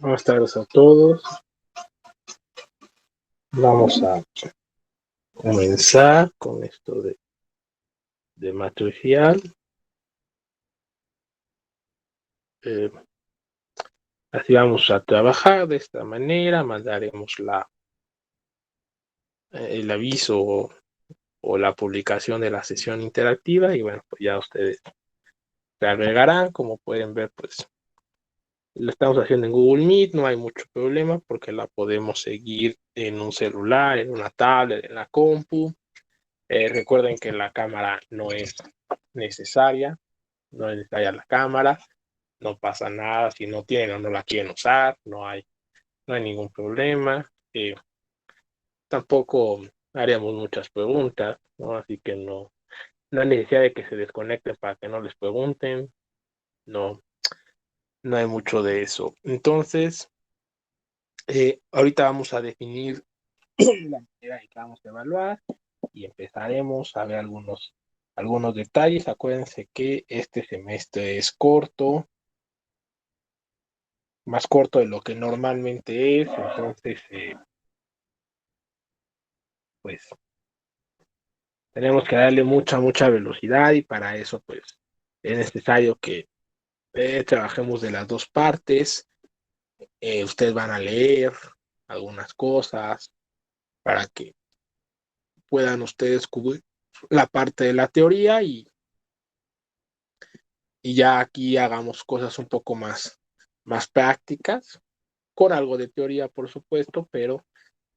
Buenas tardes a todos. Vamos a comenzar con esto de matricial. Así vamos a trabajar de esta manera. Mandaremos el aviso o la publicación de la sesión interactiva y bueno, pues ya ustedes se agregarán. Como pueden ver, pues lo estamos haciendo en Google Meet, no hay mucho problema porque la podemos seguir en un celular, en una tablet, en la compu. Recuerden que la cámara no es necesaria, no es necesaria la cámara, no pasa nada si no tienen o no la quieren usar, no hay ningún problema. Tampoco haríamos muchas preguntas, ¿no? Así que no hay necesidad de que se desconecten para que no les pregunten, no, no hay mucho de eso. Entonces, ahorita vamos a definir la manera en que vamos a evaluar y empezaremos a ver algunos detalles. Acuérdense que este semestre es corto, más corto de lo que normalmente es, entonces, pues tenemos que darle mucha velocidad y para eso, pues, es necesario que trabajemos de las dos partes. Ustedes van a leer algunas cosas para que puedan ustedes cubrir la parte de la teoría y ya aquí hagamos cosas un poco más prácticas, con algo de teoría, por supuesto, pero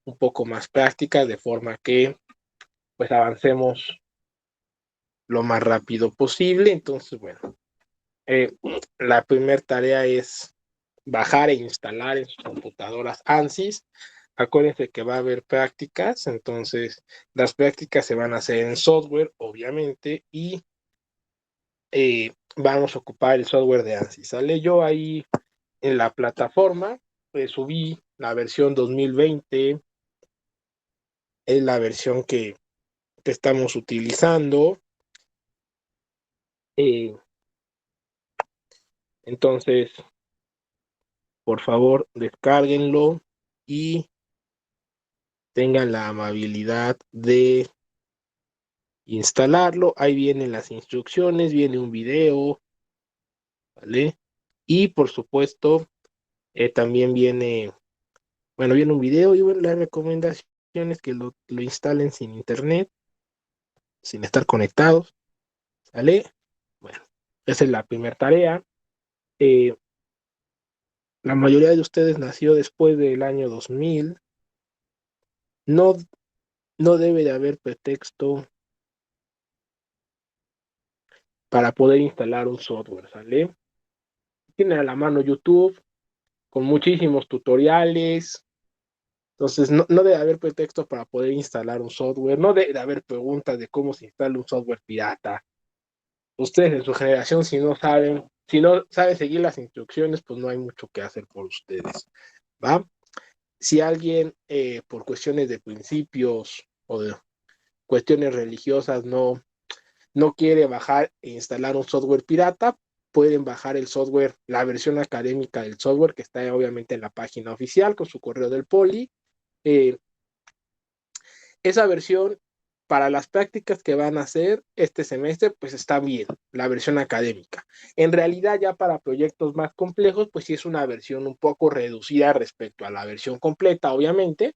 un poco más prácticas, de forma que pues avancemos lo más rápido posible. Entonces, bueno, la primera tarea es bajar e instalar en sus computadoras ANSYS. Acuérdense que va a haber prácticas, entonces las prácticas se van a hacer en software, obviamente, y vamos a ocupar el software de ANSYS. Sale yo ahí en la plataforma, subí la versión 2020, es la versión que estamos utilizando. Entonces, por favor, descárguenlo y tengan la amabilidad de instalarlo. Ahí vienen las instrucciones, viene un video, ¿vale? Y por supuesto, también viene un video y bueno, la recomendación es que lo instalen sin internet, sin estar conectados, ¿vale? Bueno, esa es la primera tarea. La mayoría de ustedes nació después del año 2000. No, no debe de haber pretexto para poder instalar un software, ¿sale? Tienen a la mano YouTube con muchísimos tutoriales. Entonces, no debe haber pretextos para poder instalar un software, no debe haber preguntas de cómo se instala un software pirata. Ustedes en su generación, si no saben seguir las instrucciones, pues no hay mucho que hacer por ustedes, ¿va? Si alguien, por cuestiones de principios o de cuestiones religiosas, no quiere bajar e instalar un software pirata, pueden bajar el software, la versión académica del software, que está obviamente en la página oficial con su correo del Poli. Esa versión para las prácticas que van a hacer este semestre, pues está bien, la versión académica. En realidad, ya para proyectos más complejos, pues sí es una versión un poco reducida respecto a la versión completa, obviamente,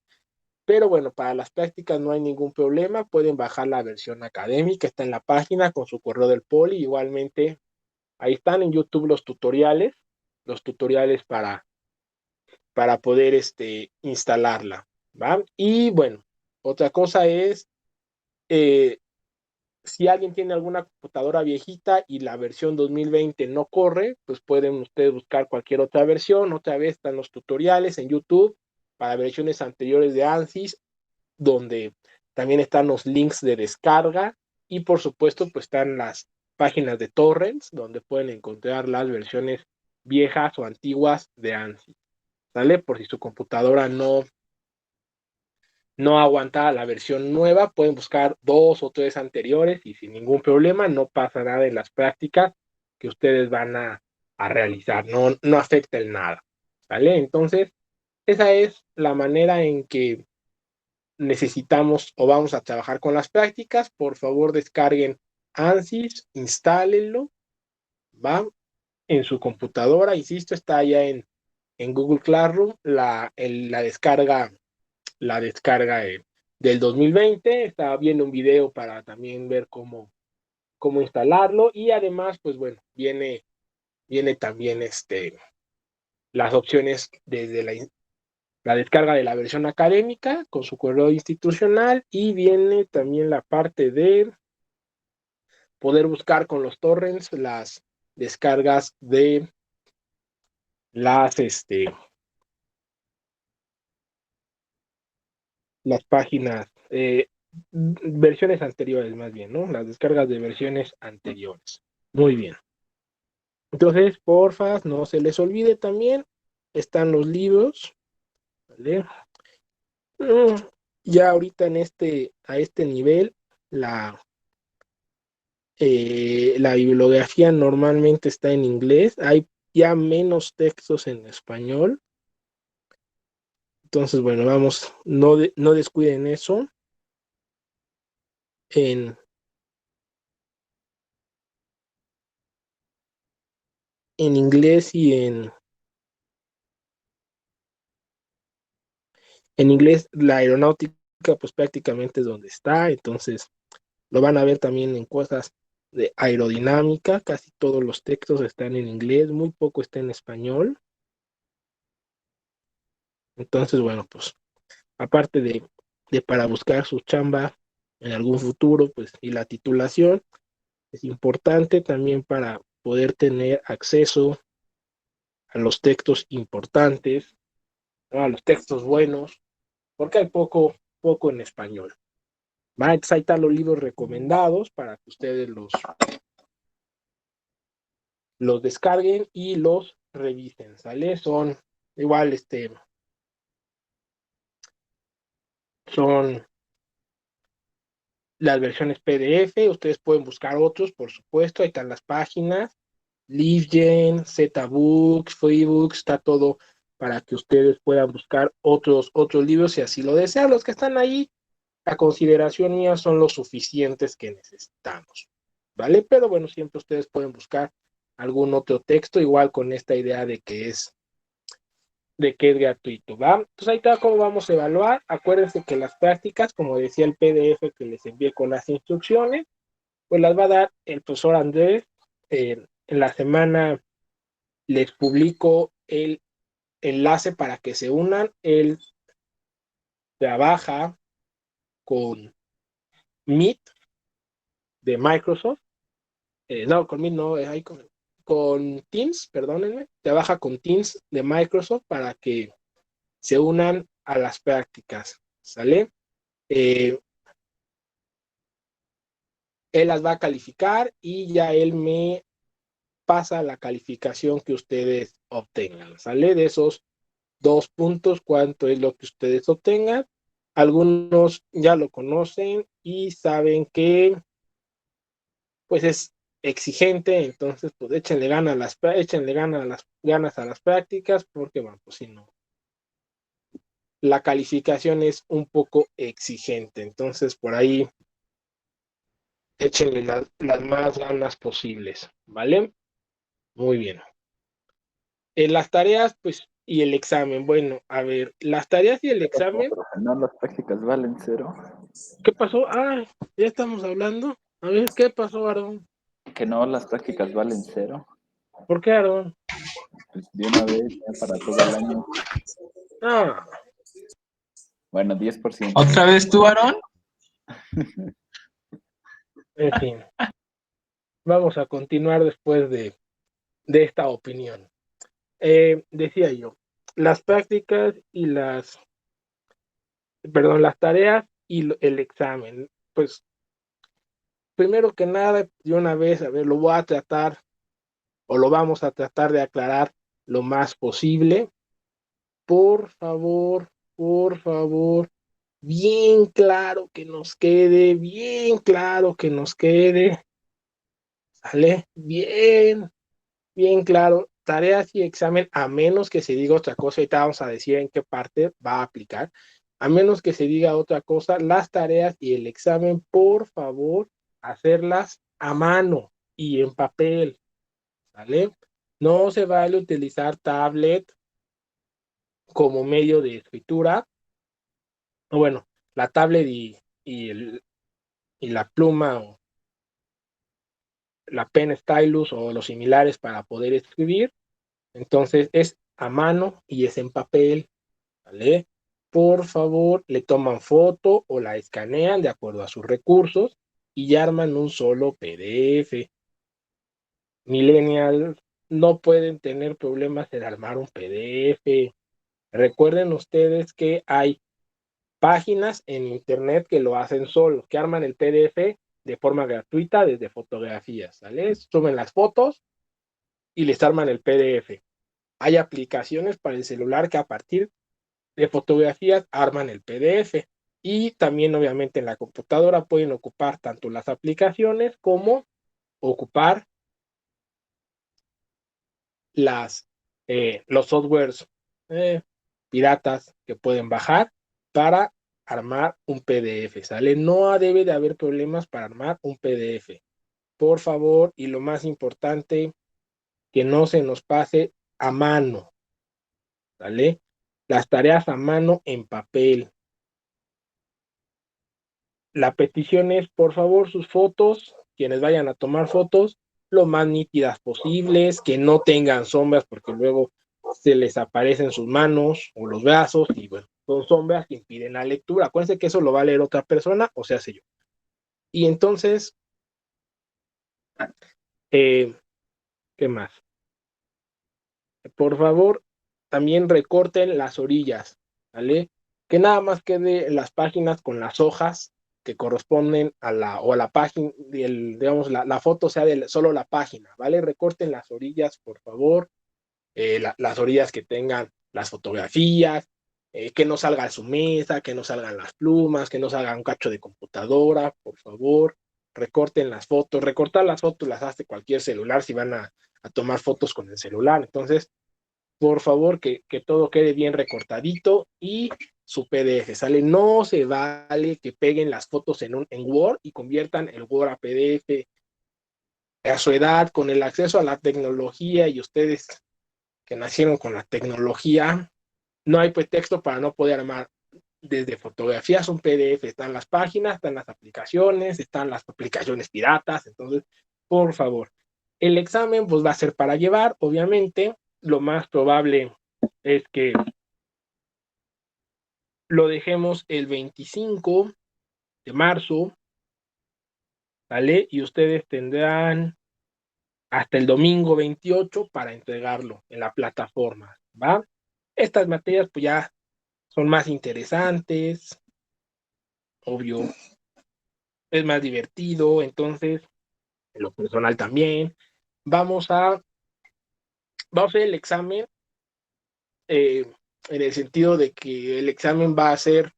pero bueno, para las prácticas no hay ningún problema, pueden bajar la versión académica, está en la página con su correo del Poli, igualmente ahí están en YouTube los tutoriales para poder instalarla, ¿va? Y bueno, otra cosa es, eh, si alguien tiene alguna computadora viejita y la versión 2020 no corre, pues pueden ustedes buscar cualquier otra versión. Otra vez están los tutoriales en YouTube para versiones anteriores de ANSYS, donde también están los links de descarga y por supuesto pues están las páginas de torrents donde pueden encontrar las versiones viejas o antiguas de ANSYS, ¿sale? Por si su computadora no aguanta la versión nueva, pueden buscar 2 o 3 anteriores y sin ningún problema, no pasa nada en las prácticas que ustedes van a realizar, no afecta en nada, ¿vale? Entonces, esa es la manera en que necesitamos o vamos a trabajar con las prácticas. Por favor, descarguen ANSYS, instálenlo, ¿va? En su computadora, insisto, está allá en Google Classroom, la descarga del 2020. Estaba viendo un video para también ver cómo instalarlo y además, pues bueno, viene también las opciones desde la descarga de la versión académica con su correo institucional y viene también la parte de poder buscar con los torrents las descargas de las las páginas, versiones anteriores más bien, ¿no? Las descargas de versiones anteriores. Muy bien. Entonces, porfa, no se les olvide también, están los libros, ¿vale? Mm, Ya ahorita a este nivel, la bibliografía normalmente está en inglés, hay ya menos textos en español, entonces, bueno, vamos, no descuiden eso. En, en inglés en inglés la aeronáutica pues prácticamente es donde está, entonces lo van a ver también en cosas de aerodinámica, casi todos los textos están en inglés, muy poco está en español, entonces bueno, pues aparte de para buscar su chamba en algún futuro, pues y la titulación es importante también para poder tener acceso a los textos importantes, ¿no? A los textos buenos, porque hay poco en español. ¿Va? Entonces ahí están los libros recomendados para que ustedes los descarguen y los revisen, ¿sale? Son igual, son las versiones PDF, ustedes pueden buscar otros, por supuesto, ahí están las páginas, LibGen, ZBooks, FreeBooks, está todo para que ustedes puedan buscar otros libros si así lo desean. Los que están ahí, a consideración mía, son los suficientes que necesitamos, ¿vale? Pero bueno, siempre ustedes pueden buscar algún otro texto, igual con esta idea de que es gratuito, ¿va? Entonces ahí está cómo vamos a evaluar. Acuérdense que las prácticas, como decía el PDF que les envié con las instrucciones, pues las va a dar el profesor Andrés. En la semana les publico el enlace para que se unan. Él trabaja con Meet de Microsoft. No, con Meet no, ahí con Teams, perdónenme. Trabaja con Teams de Microsoft para que se unan a las prácticas, ¿sale? Eh, Él las va a calificar y ya él me pasa la calificación que ustedes obtengan, ¿sale? De esos 2 puntos, cuánto es lo que ustedes obtengan. Algunos ya lo conocen y saben que pues es exigente, entonces pues échenle ganas a las prácticas porque bueno, pues si no, la calificación es un poco exigente, entonces por ahí échenle las más ganas posibles, ¿vale? Muy bien. Las tareas, pues, y el examen. Bueno, a ver, las tareas y el Pasó, examen, profe, no, las prácticas valen cero. ¿qué pasó? Ah, ya estamos hablando. A ver, ¿qué pasó, Aarón? Que no, las prácticas valen cero. ¿Por qué, Aarón? Pues de una vez ya para todo el año. Ah, Bueno, 10%. ¿Otra vez tú, Aarón? en fin, vamos a continuar después de esta opinión. Decía yo, las prácticas y las tareas y el examen. Pues, primero que nada, de una vez, a ver, lo voy a tratar o lo vamos a tratar de aclarar lo más posible. Por favor, bien claro que nos quede, bien claro que nos quede, ¿sale? Bien claro. tareas y examen, a menos que se diga otra cosa, ahorita vamos a decir en qué parte va a aplicar, a menos que se diga otra cosa, las tareas y el examen, por favor, hacerlas a mano y en papel, ¿vale? No se vale utilizar tablet como medio de escritura, o bueno, la tablet y la pluma o la pen stylus o los similares para poder escribir. Entonces es a mano y es en papel, ¿vale? Por favor, le toman foto o la escanean de acuerdo a sus recursos y ya arman un solo PDF. Millennials no pueden tener problemas en armar un PDF. Recuerden ustedes que hay páginas en internet que lo hacen solo, que arman el PDF de forma gratuita desde fotografías, ¿sale? Suben las fotos y les arman el PDF. Hay aplicaciones para el celular que a partir de fotografías arman el PDF. Y también obviamente en la computadora pueden ocupar tanto las aplicaciones como ocupar los softwares piratas que pueden bajar para armar un PDF, ¿sale? No debe de haber problemas para armar un PDF. Por favor, y lo más importante, que no se nos pase a mano, ¿sale? Las tareas a mano en papel. La petición es, por favor, sus fotos, quienes vayan a tomar fotos, lo más nítidas posibles, que no tengan sombras, porque luego se les aparecen sus manos o los brazos, y bueno, son sombras que impiden la lectura. Acuérdense que eso lo va a leer otra persona, o sea, sé yo. Y entonces, ¿qué más? Por favor, también recorten las orillas, ¿vale? Que nada más quede las páginas con las hojas que corresponden a la página, digamos, la foto sea de solo la página, ¿vale? Recorten las orillas, por favor, las orillas que tengan las fotografías, que no salga su mesa, que no salgan las plumas, que no salga un cacho de computadora, por favor, recorten las fotos. Recortar las fotos las hace cualquier celular si van a tomar fotos con el celular. Entonces, por favor, que todo quede bien recortadito y su PDF, ¿sale? No se vale que peguen las fotos en Word y conviertan el Word a PDF. A su edad, con el acceso a la tecnología y ustedes que nacieron con la tecnología, no hay pretexto para no poder armar desde fotografías un PDF. Están las páginas, están las aplicaciones piratas. Entonces, por favor, el examen pues va a ser para llevar, obviamente. Lo más probable es que lo dejemos el 25 de marzo, ¿vale? Y ustedes tendrán hasta el domingo 28 para entregarlo en la plataforma, ¿va? Estas materias pues ya son más interesantes, obvio, es más divertido, entonces, en lo personal también. Vamos a hacer el examen eh, en el sentido de que el examen va a ser,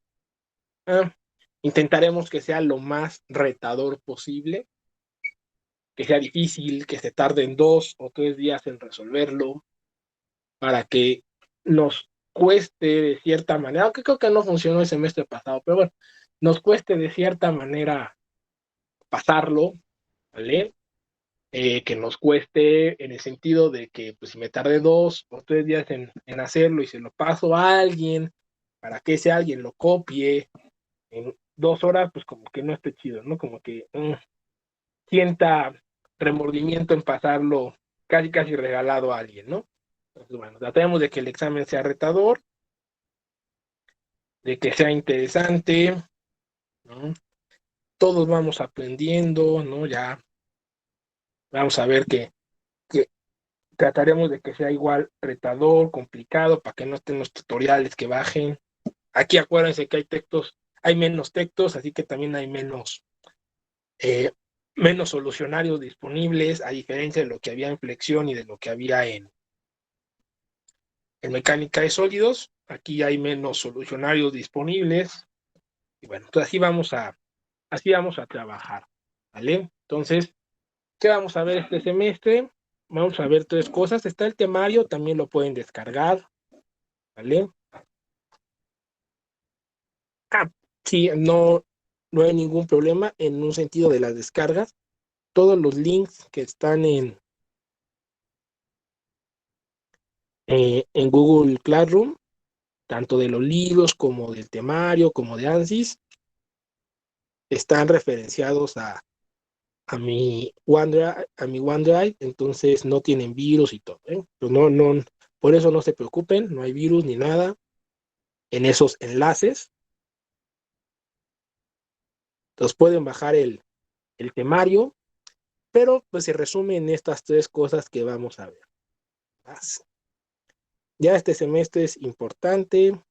eh, intentaremos que sea lo más retador posible, que sea difícil, que se tarden 2 o 3 días en resolverlo, para que nos cueste de cierta manera, aunque creo que no funcionó el semestre pasado, pero bueno, nos cueste de cierta manera pasarlo, ¿vale? Que nos cueste en el sentido de que pues, si me tardé 2 o 3 días en hacerlo y se lo paso a alguien, para que ese alguien lo copie en 2 horas, pues como que no esté chido, ¿no? Como que sienta remordimiento en pasarlo casi casi regalado a alguien, ¿no? Entonces, bueno, tratemos de que el examen sea retador, de que sea interesante, ¿no? Todos vamos aprendiendo, ¿no? Ya vamos a ver que trataremos de que sea igual retador, complicado, para que no estén los tutoriales que bajen. Aquí acuérdense que hay menos textos, así que también hay eh, menos solucionarios disponibles, a diferencia de lo que había en flexión y de lo que había en mecánica de sólidos. Aquí hay menos solucionarios disponibles. Y bueno, entonces así vamos a trabajar, ¿vale? Entonces, ¿qué vamos a ver este semestre? vamos a ver tres cosas. Está el temario, también lo pueden descargar, ¿vale? Sí, no hay ningún problema en un sentido de las descargas. Todos los links que están en Google Classroom, tanto de los libros como del temario, como de ANSYS, están referenciados a mi OneDrive, entonces no tienen virus y todo, ¿eh? Pues por eso no se preocupen, no hay virus ni nada en esos enlaces. Entonces pueden bajar el temario, pero pues se resume en estas tres cosas que vamos a ver. Ya este semestre es importante.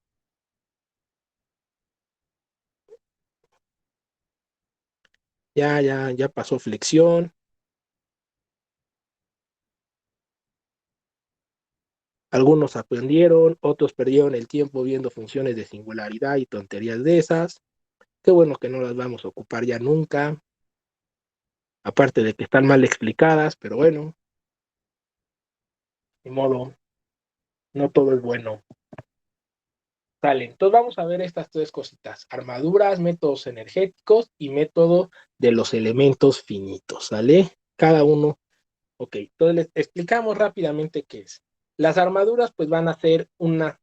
Ya pasó flexión. Algunos aprendieron, otros perdieron el tiempo viendo funciones de singularidad y tonterías de esas. Qué bueno que no las vamos a ocupar ya nunca. Aparte de que están mal explicadas, pero bueno, de modo, no todo es bueno. Sale, entonces vamos a ver estas tres cositas: armaduras, métodos energéticos y método de los elementos finitos, ¿sale? Cada uno. Ok, entonces les explicamos rápidamente qué es. Las armaduras pues van a ser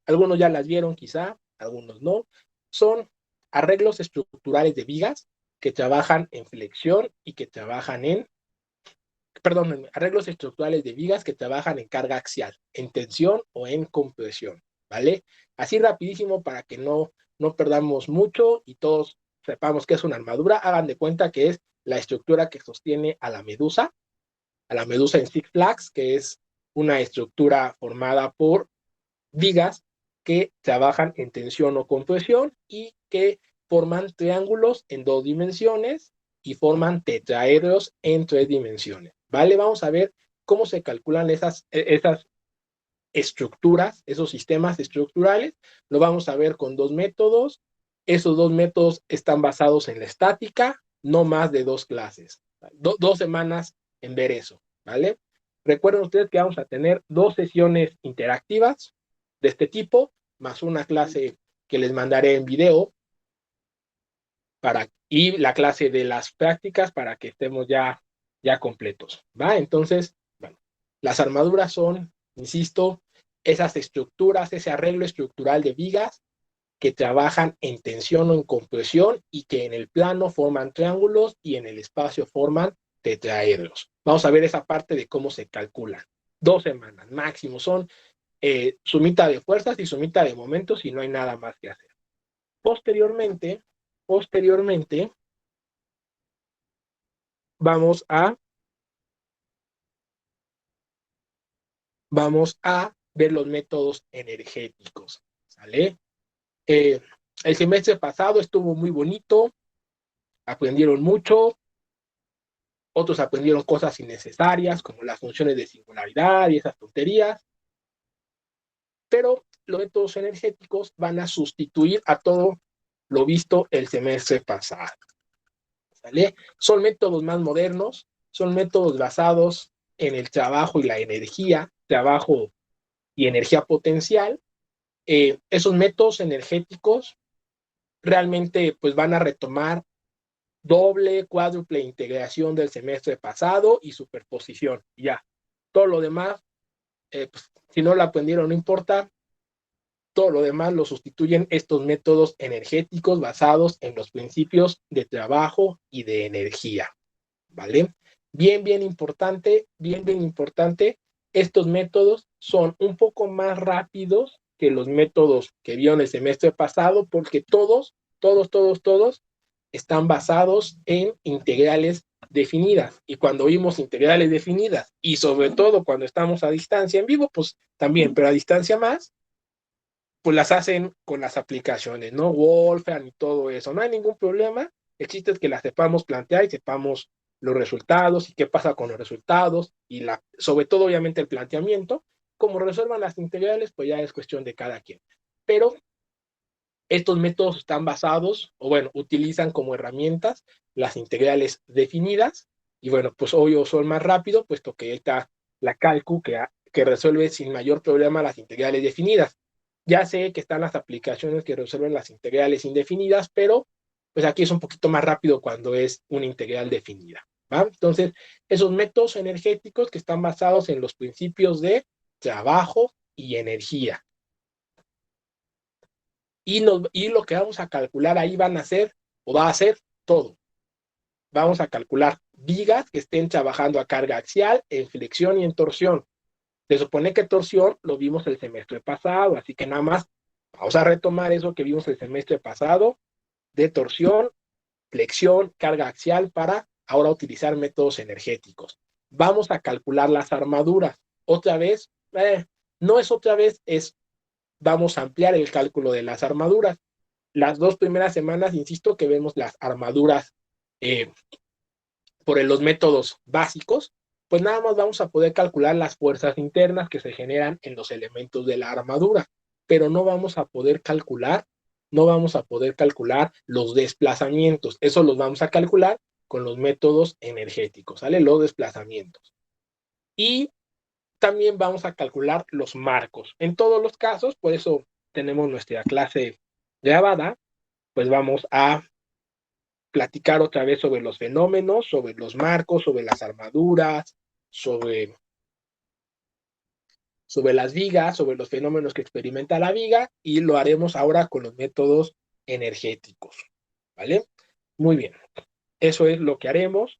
algunos ya las vieron quizá, algunos no, son arreglos estructurales de vigas que trabajan en flexión y que trabajan arreglos estructurales de vigas que trabajan en carga axial, en tensión o en compresión, ¿vale? Así rapidísimo para que no perdamos mucho y todos sepamos qué es una armadura. Hagan de cuenta que es la estructura que sostiene a la medusa en Six Flags, que es una estructura formada por vigas que trabajan en tensión o compresión y que forman triángulos en 2 dimensiones y forman tetraedros en 3 dimensiones. ¿Vale? Vamos a ver cómo se calculan esas estructuras, esos sistemas estructurales. Lo vamos a ver con 2 métodos. Esos 2 métodos están basados en la estática, no más de 2 clases. 2 semanas en ver eso, ¿vale? Recuerden ustedes que vamos a tener 2 sesiones interactivas de este tipo, más una clase que les mandaré en video y la clase de las prácticas para que estemos ya completos, ¿va? Entonces, bueno, las armaduras son, insisto, esas estructuras, ese arreglo estructural de vigas que trabajan en tensión o en compresión y que en el plano forman triángulos y en el espacio forman tetraedros. Vamos a ver esa parte de cómo se calculan. 2 semanas máximo, son sumita de fuerzas y sumita de momentos y no hay nada más que hacer. Posteriormente, vamos a ver los métodos energéticos, ¿sale? El semestre pasado estuvo muy bonito, aprendieron mucho, otros aprendieron cosas innecesarias como las funciones de singularidad y esas tonterías, pero los métodos energéticos van a sustituir a todo lo visto el semestre pasado, ¿sale? Son métodos más modernos, son métodos basados en el trabajo y la energía, trabajo y energía potencial. Esos métodos energéticos realmente pues van a retomar doble, cuádruple integración del semestre pasado y superposición. Ya, todo lo demás, pues, si no lo aprendieron, no importa. Todo lo demás lo sustituyen estos métodos energéticos basados en los principios de trabajo y de energía, ¿vale? Bien importante, bien importante. Estos métodos son un poco más rápidos que los métodos que vio en el semestre pasado porque todos están basados en integrales definidas. Y cuando vimos integrales definidas, y sobre todo cuando estamos a distancia en vivo, pues también, pero a distancia más, pues las hacen con las aplicaciones, ¿no? Wolfram y todo eso. No hay ningún problema. El chiste es que las sepamos plantear y sepamos los resultados y qué pasa con los resultados y sobre todo, obviamente, el planteamiento. Como resuelvan las integrales, pues ya es cuestión de cada quien. Pero estos métodos están basados, o bueno, utilizan como herramientas las integrales definidas, y bueno, pues obvio son más rápido, puesto que está la calcu que resuelve sin mayor problema las integrales definidas. Ya sé que están las aplicaciones que resuelven las integrales indefinidas, pero pues aquí es un poquito más rápido cuando es una integral definida, ¿va? Entonces, esos métodos energéticos que están basados en los principios de trabajo y energía. Y lo que vamos a calcular ahí van a ser, o va a ser todo. Vamos a calcular vigas que estén trabajando a carga axial, en flexión y en torsión. Se supone que torsión lo vimos el semestre pasado, así que nada más vamos a retomar eso que vimos el semestre pasado de torsión, flexión, carga axial para ahora utilizar métodos energéticos. Vamos a calcular las armaduras. Otra vez, no es otra vez, es vamos a ampliar el cálculo de las armaduras. Las 2 primeras semanas, insisto, que vemos las armaduras eh, por los métodos básicos, pues nada más vamos a poder calcular las fuerzas internas que se generan en los elementos de la armadura, pero no vamos a poder calcular los desplazamientos. Eso los vamos a calcular con los métodos energéticos, ¿sale? Los desplazamientos. Y también vamos a calcular los marcos. En todos los casos, por eso tenemos nuestra clase grabada, pues vamos a platicar otra vez sobre los fenómenos, sobre los marcos, sobre las armaduras, sobre, sobre las vigas, sobre los fenómenos que experimenta la viga, y lo haremos ahora con los métodos energéticos, ¿vale? Muy bien, eso es lo que haremos.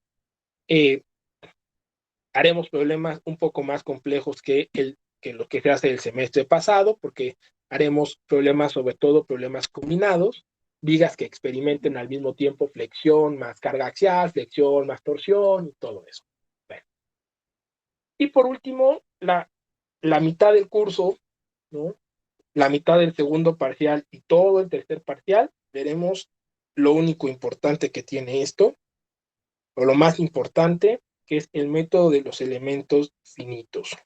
Haremos problemas un poco más complejos que lo que se hace el semestre pasado, porque haremos problemas, sobre todo problemas combinados, vigas que experimenten al mismo tiempo flexión más carga axial, flexión más torsión y todo eso. Bueno. Y por último, la mitad del curso, ¿no? La mitad del segundo parcial y todo el tercer parcial, veremos lo único importante que tiene esto, o lo más importante, que es el método de los elementos finitos.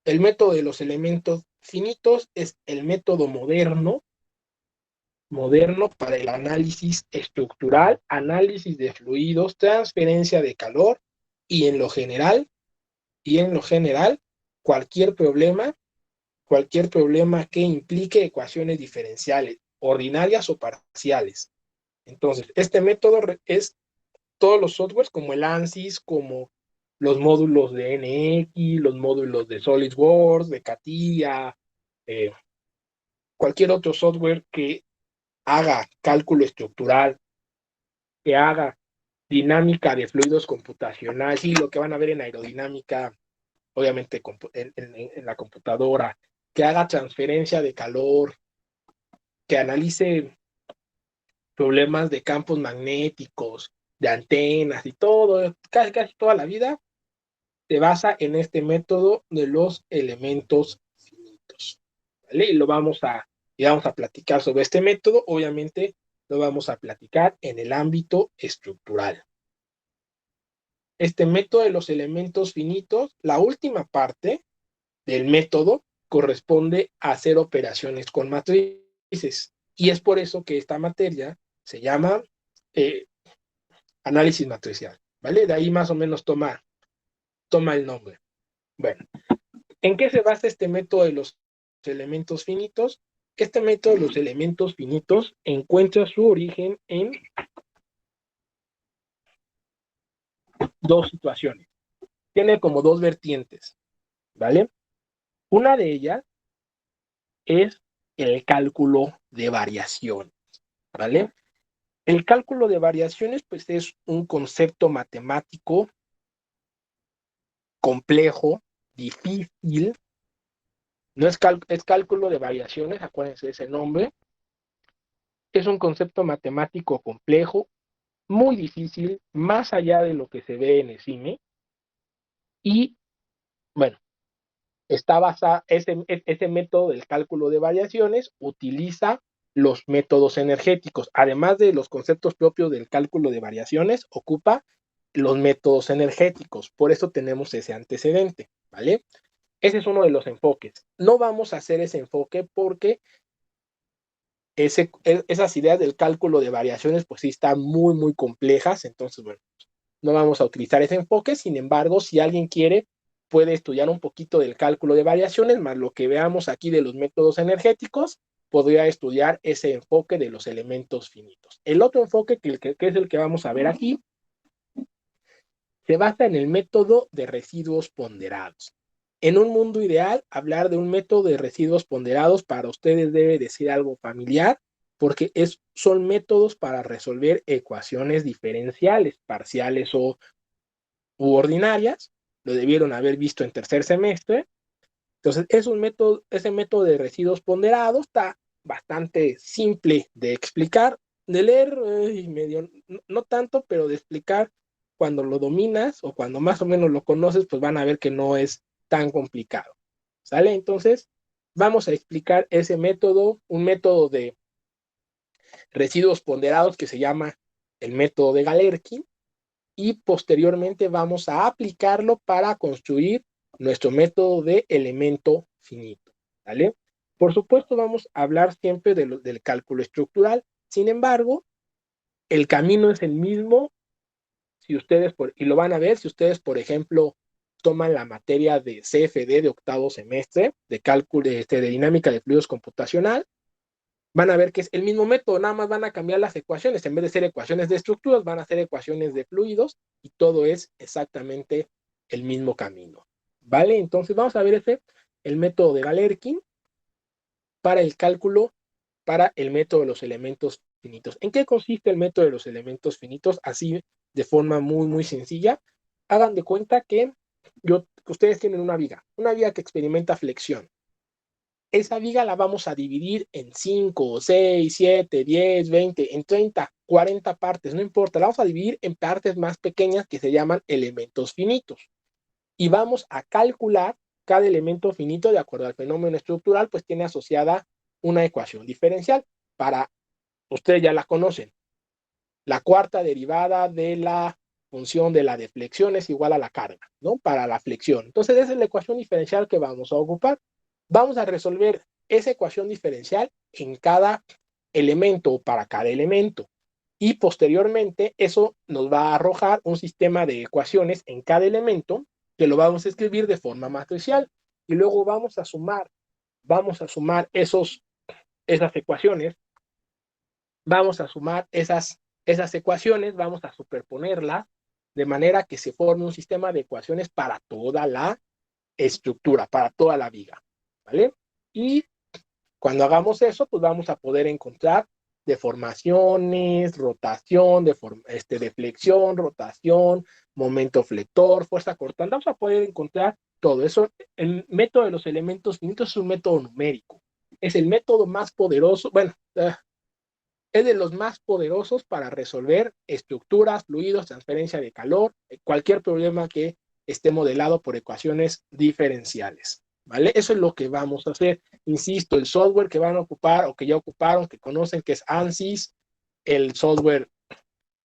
El método de los elementos finitos es el método moderno para el análisis estructural, análisis de fluidos, transferencia de calor y en lo general, cualquier problema, cualquier problema que implique ecuaciones diferenciales, ordinarias o parciales. Entonces, este método es todos los softwares como el ANSYS, como los módulos de NX, los módulos de SolidWorks, de CATIA, eh, cualquier otro software que haga cálculo estructural, que haga dinámica de fluidos computacional, sí, lo que van a ver en aerodinámica, obviamente en la computadora, que haga transferencia de calor, que analice problemas de campos magnéticos, de antenas y todo, casi toda la vida se basa en este método de los elementos finitos, ¿vale? Y vamos a platicar sobre este método, obviamente lo vamos a platicar en el ámbito estructural. Este método de los elementos finitos, la última parte del método corresponde a hacer operaciones con matrices, y es por eso que esta materia se llama análisis matricial, ¿vale? De ahí más o menos toma el nombre. Bueno, ¿en qué se basa este método de los elementos finitos? Este método de los elementos finitos encuentra su origen en dos situaciones. Tiene como dos vertientes, ¿vale? Una de ellas es el cálculo de variaciones, ¿vale? El cálculo de variaciones, pues, es un concepto matemático complejo, difícil. No es, es cálculo de variaciones, acuérdense de ese nombre. Es un concepto matemático complejo, muy difícil, más allá de lo que se ve en el cine. Y bueno, ese método del cálculo de variaciones utiliza los métodos energéticos. Además de los conceptos propios del cálculo de variaciones, ocupa los métodos energéticos. Por eso tenemos ese antecedente, ¿vale? Ese es uno de los enfoques. No vamos a hacer ese enfoque porque esas ideas del cálculo de variaciones, pues sí están muy, muy complejas. Entonces, bueno, no vamos a utilizar ese enfoque. Sin embargo, si alguien quiere, puede estudiar un poquito del cálculo de variaciones, más lo que veamos aquí de los métodos energéticos, podría estudiar ese enfoque de los elementos finitos. El otro enfoque, que es el que vamos a ver aquí, se basa en el método de residuos ponderados. En un mundo ideal, hablar de un método de residuos ponderados para ustedes debe de ser algo familiar, porque son métodos para resolver ecuaciones diferenciales, parciales u ordinarias. Lo debieron haber visto en tercer semestre. Entonces, ese método de residuos ponderados está bastante simple de explicar, de leer, medio, no tanto, pero de explicar cuando lo dominas o cuando más o menos lo conoces, pues van a ver que no es tan complicado. ¿Sale? Entonces, vamos a explicar ese método, un método de residuos ponderados que se llama el método de Galerkin, y posteriormente vamos a aplicarlo para construir nuestro método de elemento finito. ¿Vale? Por supuesto, vamos a hablar siempre del cálculo estructural. Sin embargo, el camino es el mismo si ustedes, y lo van a ver si ustedes, por ejemplo, toman la materia de CFD de octavo semestre, de cálculo de dinámica de fluidos computacional. Van a ver que es el mismo método, nada más van a cambiar las ecuaciones. En vez de ser ecuaciones de estructuras, van a ser ecuaciones de fluidos, y todo es exactamente el mismo camino. ¿Vale? Entonces vamos a ver el método de Galerkin para el cálculo, para el método de los elementos finitos. ¿En qué consiste el método de los elementos finitos? Así, de forma muy, muy sencilla. Hagan de cuenta que ustedes tienen una viga que experimenta flexión. Esa viga la vamos a dividir en 5, 6, 7, 10, 20, en 30, 40 partes, no importa, la vamos a dividir en partes más pequeñas que se llaman elementos finitos. Y vamos a calcular cada elemento finito de acuerdo al fenómeno estructural, pues tiene asociada una ecuación diferencial. Ustedes ya la conocen. La cuarta derivada de la función de la deflexión es igual a la carga, ¿no? Para la flexión. Entonces, esa es la ecuación diferencial que vamos a ocupar. Vamos a resolver esa ecuación diferencial en cada elemento o para cada elemento. Y posteriormente, eso nos va a arrojar un sistema de ecuaciones en cada elemento que lo vamos a escribir de forma matricial. Y luego vamos a sumar esas ecuaciones, vamos a sumar esas ecuaciones, vamos a superponerlas de manera que se forme un sistema de ecuaciones para toda la estructura, para toda la viga, ¿vale? Y cuando hagamos eso, pues vamos a poder encontrar deformaciones, rotación, deflexión, rotación, momento flector, fuerza cortante. Vamos a poder encontrar todo eso. El método de los elementos finitos es un método numérico. Es el método más poderoso, bueno, es de los más poderosos para resolver estructuras, fluidos, transferencia de calor, cualquier problema que esté modelado por ecuaciones diferenciales. ¿Vale? Eso es lo que vamos a hacer. Insisto, el software que van a ocupar o que ya ocuparon, que conocen, que es ANSYS, el software,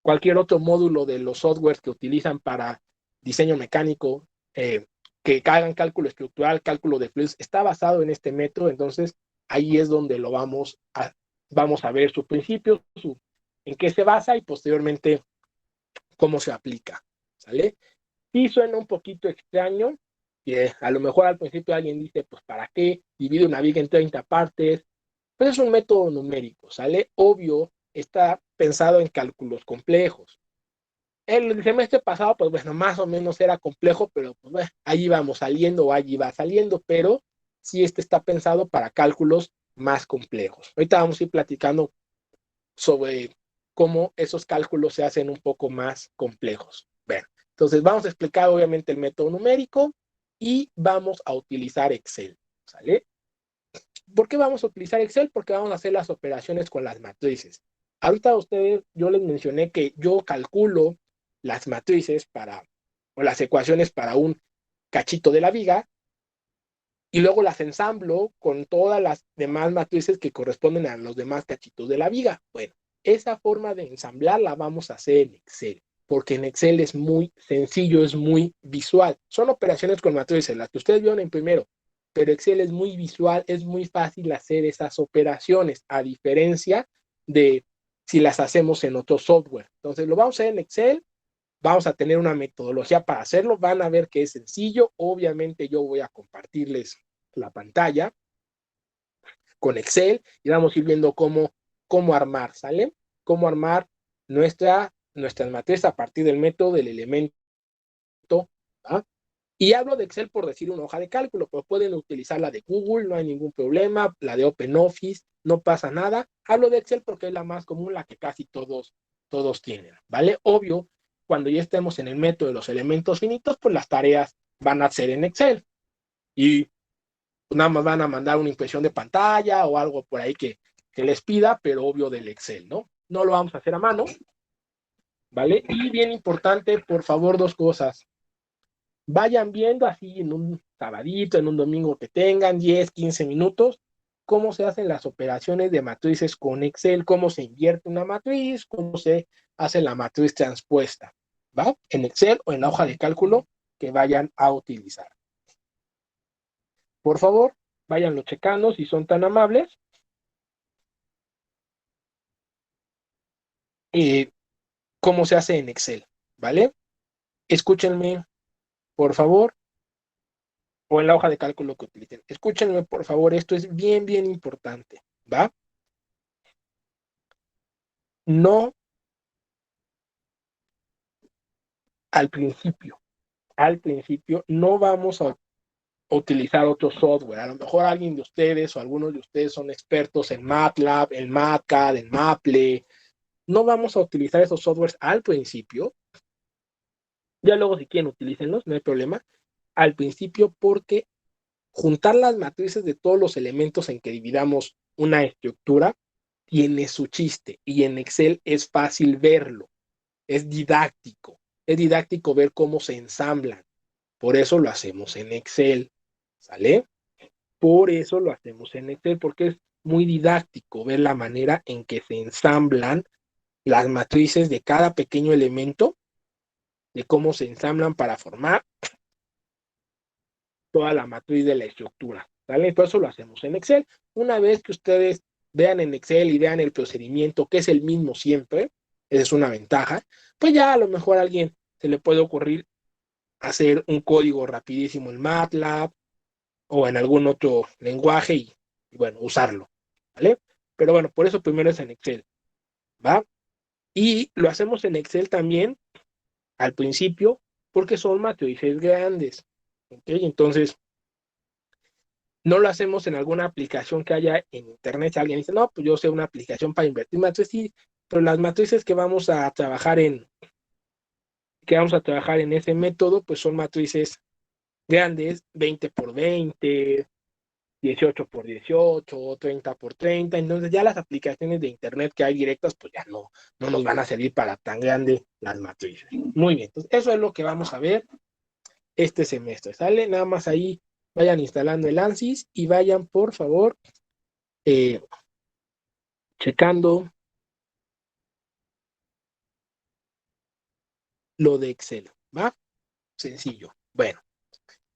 cualquier otro módulo de los softwares que utilizan para diseño mecánico, que hagan cálculo estructural, cálculo de fluidos, está basado en este método. Entonces ahí es donde lo vamos a ver sus principios, en qué se basa y posteriormente cómo se aplica. ¿Sale? Sí suena un poquito extraño, que a lo mejor al principio alguien dice, pues ¿para qué divide una viga en 30 partes? Pues es un método numérico, ¿sale? Obvio, está pensado en cálculos complejos. El semestre pasado, pues bueno, más o menos era complejo, pero pues bueno, allí vamos saliendo o allí va saliendo, pero sí está pensado para cálculos más complejos. Ahorita vamos a ir platicando sobre cómo esos cálculos se hacen un poco más complejos. Bueno, entonces vamos a explicar obviamente el método numérico y vamos a utilizar Excel, ¿sale? ¿Por qué vamos a utilizar Excel? Porque vamos a hacer las operaciones con las matrices. Ahorita a ustedes, yo les mencioné que yo calculo las matrices o las ecuaciones para un cachito de la viga, y luego las ensamblo con todas las demás matrices que corresponden a los demás cachitos de la viga. Bueno, esa forma de ensamblar la vamos a hacer en Excel, porque en Excel es muy sencillo, es muy visual. Son operaciones con matrices, las que ustedes vieron en primero, pero Excel es muy visual, es muy fácil hacer esas operaciones, a diferencia de si las hacemos en otro software. Entonces lo vamos a hacer en Excel. vamos a tener una metodología para hacerlo, van a ver que es sencillo, obviamente yo voy a compartirles la pantalla con Excel y vamos a ir viendo cómo armar, ¿sale? Cómo armar nuestras matrices a partir del método del elemento, ¿va? Y hablo de Excel por decir una hoja de cálculo, pero pueden utilizar la de Google, no hay ningún problema, la de OpenOffice, no pasa nada. Hablo de Excel porque es la más común, la que casi todos tienen, ¿vale? Obvio, cuando ya estemos en el método de los elementos finitos, pues las tareas van a ser en Excel. Y nada más van a mandar una impresión de pantalla o algo por ahí que les pida, pero obvio del Excel, ¿no? No lo vamos a hacer a mano, ¿vale? Y bien importante, por favor, dos cosas. Vayan viendo así en un sabadito, en un domingo que tengan 10, 15 minutos, cómo se hacen las operaciones de matrices con Excel, cómo se invierte una matriz, cómo se hace la matriz transpuesta, ¿va? En Excel o en la hoja de cálculo que vayan a utilizar. Por favor, váyanlo checando si son tan amables. Cómo se hace en Excel, ¿vale? Escúchenme, por favor, o en la hoja de cálculo que utilicen. Escúchenme, por favor, esto es bien, bien importante, ¿va? No al principio, no vamos a utilizar otro software. A lo mejor alguien de ustedes o algunos de ustedes son expertos en MATLAB, en MATCAD, en Maple. No vamos a utilizar esos softwares al principio. Ya luego si quieren utilícenlos, no hay problema. Al principio porque juntar las matrices de todos los elementos en que dividamos una estructura tiene su chiste y en Excel es fácil verlo, es didáctico ver cómo se ensamblan, por eso lo hacemos en Excel, ¿sale? Por eso lo hacemos en Excel, porque es muy didáctico ver la manera en que se ensamblan las matrices de cada pequeño elemento, de cómo se ensamblan para formar toda la matriz de la estructura, ¿vale? Por eso lo hacemos en Excel. Una vez que ustedes vean en Excel y vean el procedimiento, que es el mismo siempre, esa es una ventaja, pues ya a lo mejor a alguien se le puede ocurrir hacer un código rapidísimo en MATLAB o en algún otro lenguaje y bueno, usarlo, ¿vale? Pero bueno, por eso primero es en Excel, ¿va? Y lo hacemos en Excel también al principio porque son matrices grandes, ¿ok? Entonces, no lo hacemos en alguna aplicación que haya en internet. Si alguien dice, no, pues yo sé una aplicación para invertir matrices, sí, pero las matrices que vamos a trabajar en ese método, pues son matrices grandes, 20 por 20, 18 por 18, 30 por 30. Entonces ya las aplicaciones de internet que hay directas, pues ya no nos van a servir para tan grandes las matrices. Muy bien, entonces eso es lo que vamos a ver este semestre, ¿sale? Nada más ahí vayan instalando el ANSYS y vayan, por favor, eh, checando lo de Excel, ¿va? Sencillo. Bueno,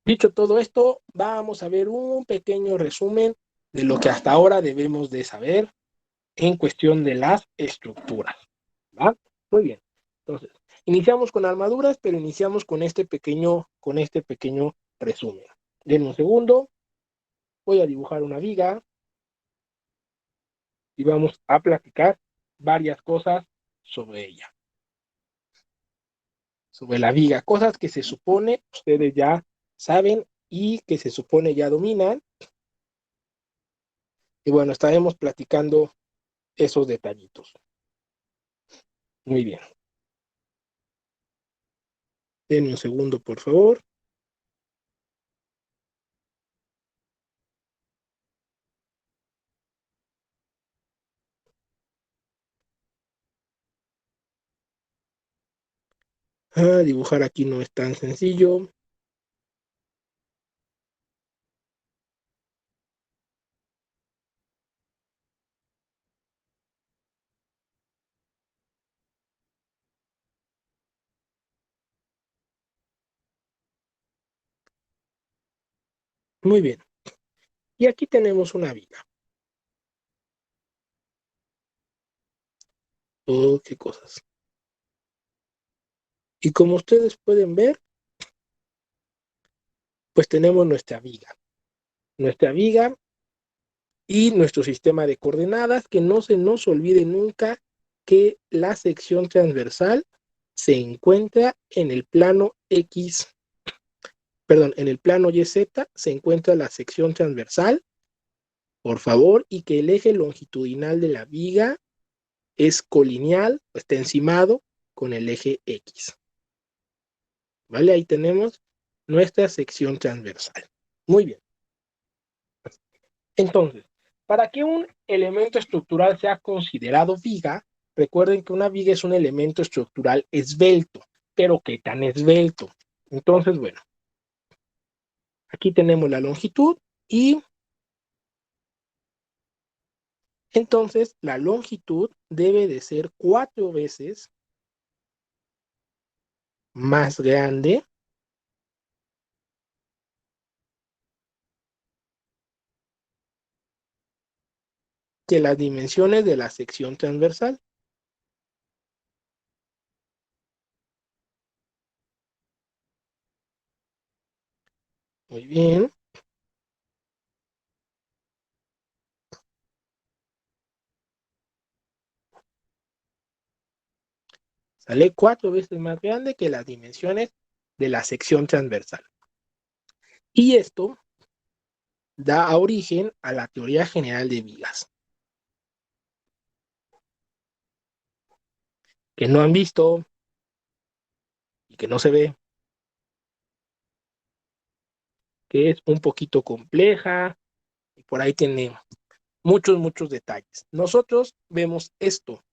dicho todo esto, vamos a ver un pequeño resumen de lo que hasta ahora debemos de saber en cuestión de las estructuras, ¿va? Muy bien. Entonces, iniciamos con armaduras, pero iniciamos con este pequeño resumen. Denme un segundo, voy a dibujar una viga y vamos a platicar varias cosas sobre ella. Sobre la viga, cosas que se supone ustedes ya saben y que se supone ya dominan. Y bueno, estaremos platicando esos detallitos. Muy bien. Denme un segundo, por favor. Dibujar aquí no es tan sencillo. Muy bien. Y aquí tenemos una viga. Oh, qué cosas. Y como ustedes pueden ver, pues tenemos nuestra viga y nuestro sistema de coordenadas, que no se nos olvide nunca que la sección transversal se encuentra en el plano X, perdón, en el plano YZ se encuentra la sección transversal, por favor, y que el eje longitudinal de la viga es colineal, está encimado con el eje X. ¿Vale? Ahí tenemos nuestra sección transversal. Muy bien. Entonces, para que un elemento estructural sea considerado viga, recuerden que una viga es un elemento estructural esbelto, pero ¿qué tan esbelto? Entonces, bueno, aquí tenemos la longitud y entonces la longitud debe de ser 4 veces más grande que las dimensiones de la sección transversal. Muy bien. Sale 4 veces más grande que las dimensiones de la sección transversal. Y esto da origen a la teoría general de vigas, que no han visto y que no se ve, que es un poquito compleja y por ahí tiene muchos detalles. Nosotros vemos esto,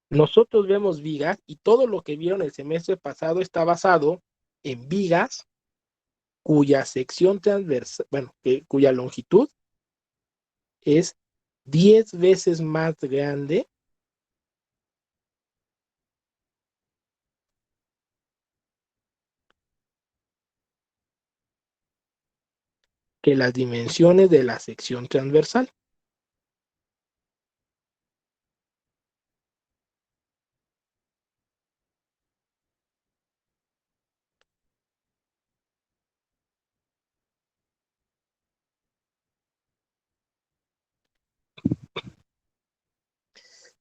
nosotros vemos vigas y todo lo que vieron el semestre pasado está basado en vigas cuya sección transversal, bueno, cuya longitud es 10 veces más grande que las dimensiones de la sección transversal.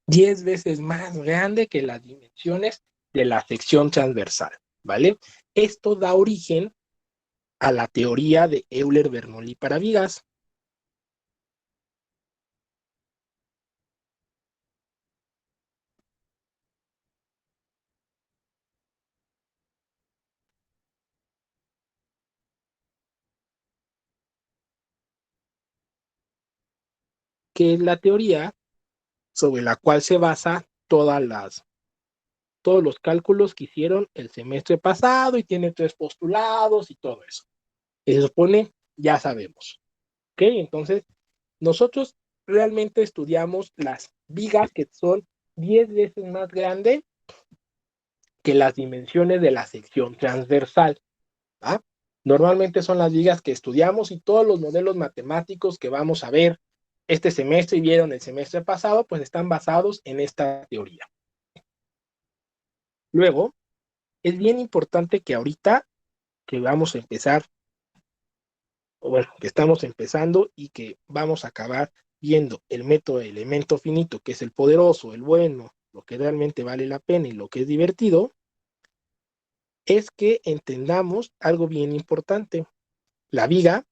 Diez veces más grande que las dimensiones de la sección transversal, ¿vale? Esto da origen a la teoría de Euler-Bernoulli para vigas. Que es la teoría sobre la cual se basa todos los cálculos que hicieron el semestre pasado y tiene 3 postulados y todo eso. Y se supone, ya sabemos. ¿Ok? Entonces, nosotros realmente estudiamos las vigas que son 10 veces más grandes que las dimensiones de la sección transversal. ¿Ah? Normalmente son las vigas que estudiamos y todos los modelos matemáticos que vamos a ver este semestre y vieron el semestre pasado, pues están basados en esta teoría. Luego, es bien importante que ahorita que vamos a empezar, o bueno, que estamos empezando y que vamos a acabar viendo el método de elemento finito, que es el poderoso, el bueno, lo que realmente vale la pena y lo que es divertido, es que entendamos algo bien importante. La viga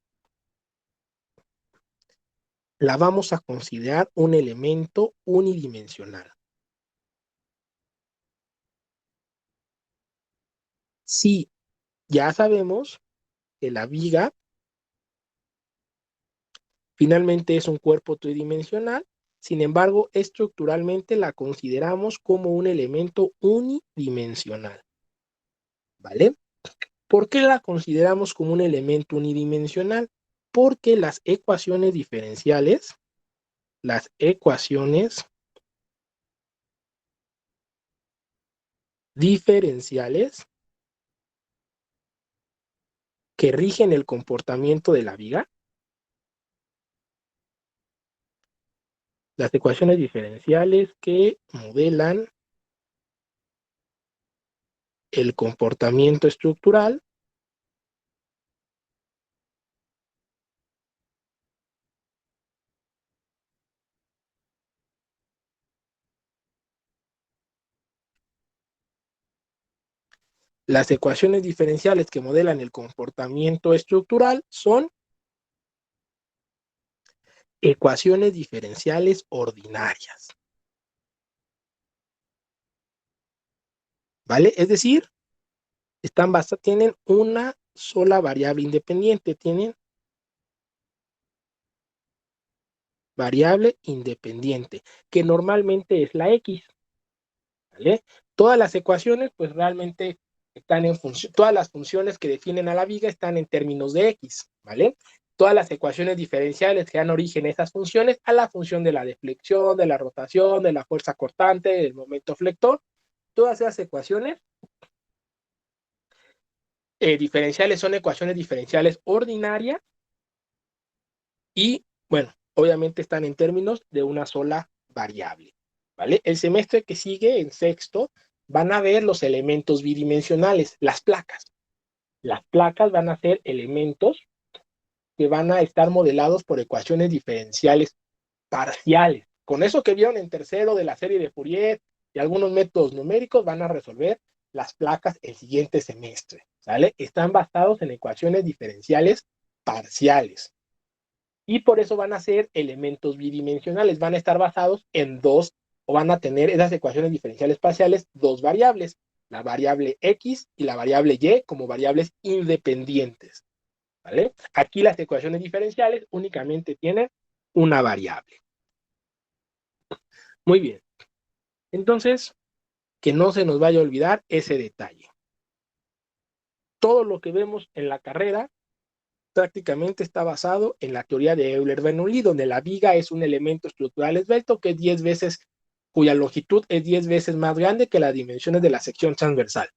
la vamos a considerar un elemento unidimensional. Sí, ya sabemos que la viga finalmente es un cuerpo tridimensional, sin embargo, estructuralmente la consideramos como un elemento unidimensional, ¿vale? ¿Por qué la consideramos como un elemento unidimensional? Porque las ecuaciones diferenciales que rigen el comportamiento de la viga, las ecuaciones diferenciales que modelan el comportamiento estructural las ecuaciones diferenciales que modelan el comportamiento estructural son ecuaciones diferenciales ordinarias. ¿Vale? Es decir, tienen una sola variable independiente, tienen variable independiente, que normalmente es la X. ¿Vale? Todas las ecuaciones, pues realmente están en función, todas las funciones que definen a la viga están en términos de X, ¿vale? Todas las ecuaciones diferenciales que dan origen a esas funciones, a la función de la deflexión, de la rotación, de la fuerza cortante, del momento flector, todas esas ecuaciones diferenciales son ecuaciones diferenciales ordinarias y, bueno, obviamente están en términos de una sola variable, ¿vale? El semestre que sigue, en sexto, van a ver los elementos bidimensionales, las placas. Las placas van a ser elementos que van a estar modelados por ecuaciones diferenciales parciales. Con eso que vieron en tercero de la serie de Fourier y algunos métodos numéricos, van a resolver las placas el siguiente semestre, ¿sale? Están basados en ecuaciones diferenciales parciales. Y por eso van a ser elementos bidimensionales, van a estar basados en dos, o van a tener esas ecuaciones diferenciales parciales, dos variables, la variable X y la variable Y como variables independientes, ¿vale? Aquí las ecuaciones diferenciales únicamente tienen una variable. Muy bien. Entonces, que no se nos vaya a olvidar ese detalle. Todo lo que vemos en la carrera prácticamente está basado en la teoría de Euler-Bernoulli, donde la viga es un elemento estructural esbelto que es 10 veces, cuya longitud es 10 veces más grande que las dimensiones de la sección transversal.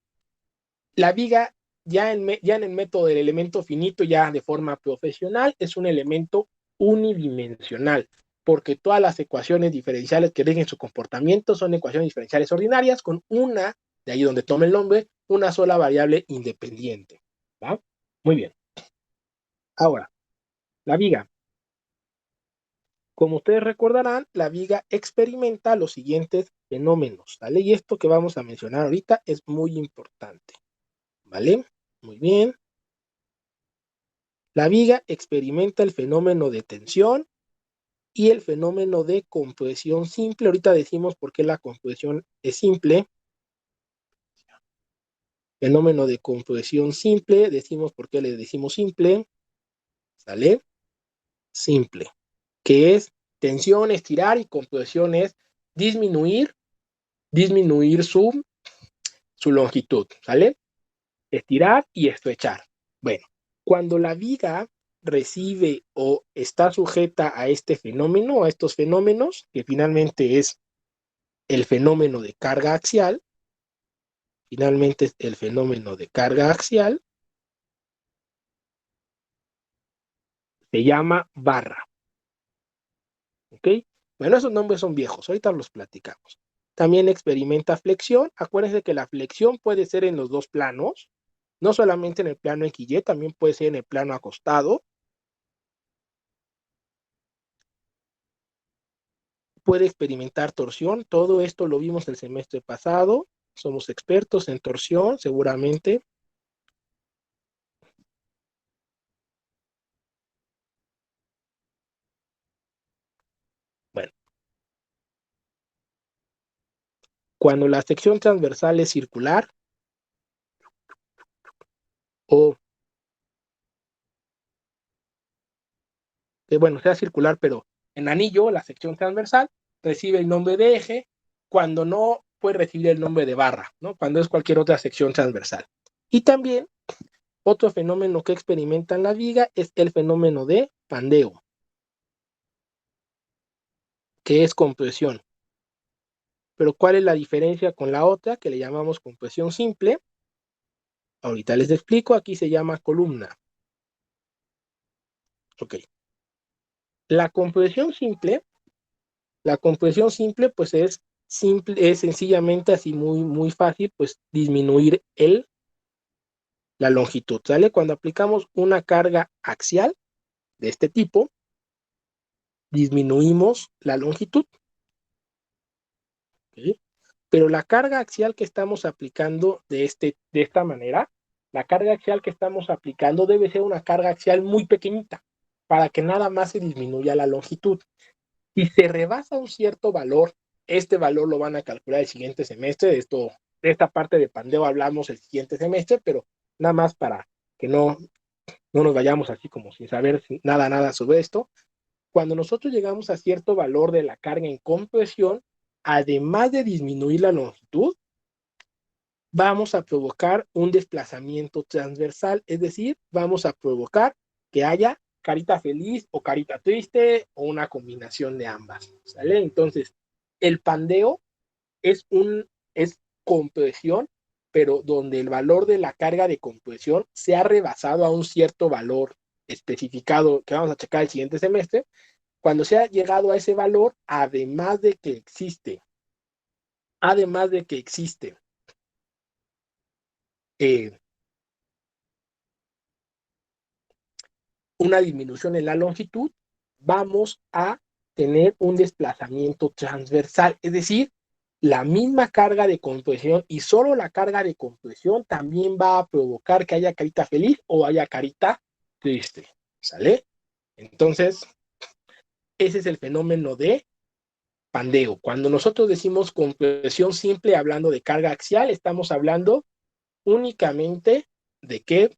La viga, ya en el método del elemento finito, ya de forma profesional, es un elemento unidimensional, porque todas las ecuaciones diferenciales que rigen su comportamiento son ecuaciones diferenciales ordinarias con una, de ahí donde toma el nombre, una sola variable independiente. ¿Va? Muy bien. Ahora, la viga. Como ustedes recordarán, la viga experimenta los siguientes fenómenos, ¿vale? Y esto que vamos a mencionar ahorita es muy importante, ¿vale? Muy bien. La viga experimenta el fenómeno de tensión y el fenómeno de compresión simple. Ahorita decimos por qué la compresión es simple. Fenómeno de compresión simple, decimos por qué le decimos simple, ¿sale? Simple, que es tensión, estirar, y compresión es disminuir su longitud, ¿sale? Estirar y estrechar. Bueno, cuando la viga recibe o está sujeta a este fenómeno, a estos fenómenos, que finalmente es el fenómeno de carga axial, se llama barra. ¿Ok? Bueno, esos nombres son viejos, ahorita los platicamos. También experimenta flexión. Acuérdense que la flexión puede ser en los dos planos, no solamente en el plano XY, también puede ser en el plano acostado. Puede experimentar torsión. Todo esto lo vimos el semestre pasado. Somos expertos en torsión, seguramente. Bueno, cuando la sección transversal es circular, o que bueno, sea circular, pero en anillo, la sección transversal recibe el nombre de eje, cuando no puede recibir el nombre de barra, ¿no? Cuando es cualquier otra sección transversal. Y también otro fenómeno que experimenta en la viga es el fenómeno de pandeo, que es compresión. Pero ¿cuál es la diferencia con la otra, que le llamamos compresión simple? Ahorita les explico, aquí se llama columna. Ok. La compresión simple pues es es sencillamente así muy, muy fácil, pues disminuir la longitud, ¿sale? Cuando aplicamos una carga axial de este tipo, disminuimos la longitud, ¿ok? Pero la carga axial que estamos aplicando de esta manera, la carga axial que estamos aplicando debe ser una carga axial muy pequeñita para que nada más se disminuya la longitud. Si se rebasa un cierto valor, este valor lo van a calcular el siguiente semestre. De esta parte de pandeo hablamos el siguiente semestre, pero nada más para que no nos vayamos así como sin saber nada sobre esto. Cuando nosotros llegamos a cierto valor de la carga en compresión, además de disminuir la longitud, vamos a provocar un desplazamiento transversal, es decir, vamos a provocar que haya carita feliz o carita triste o una combinación de ambas, ¿sale? Entonces, el pandeo es compresión, pero donde el valor de la carga de compresión se ha rebasado a un cierto valor especificado que vamos a checar el siguiente semestre. Cuando se ha llegado a ese valor, además de que existe eh, una disminución en la longitud, vamos a tener un desplazamiento transversal, es decir, la misma carga de compresión y solo la carga de compresión también va a provocar que haya carita feliz o haya carita triste, ¿sale? Entonces, ese es el fenómeno de pandeo. Cuando nosotros decimos compresión simple hablando de carga axial, estamos hablando únicamente de que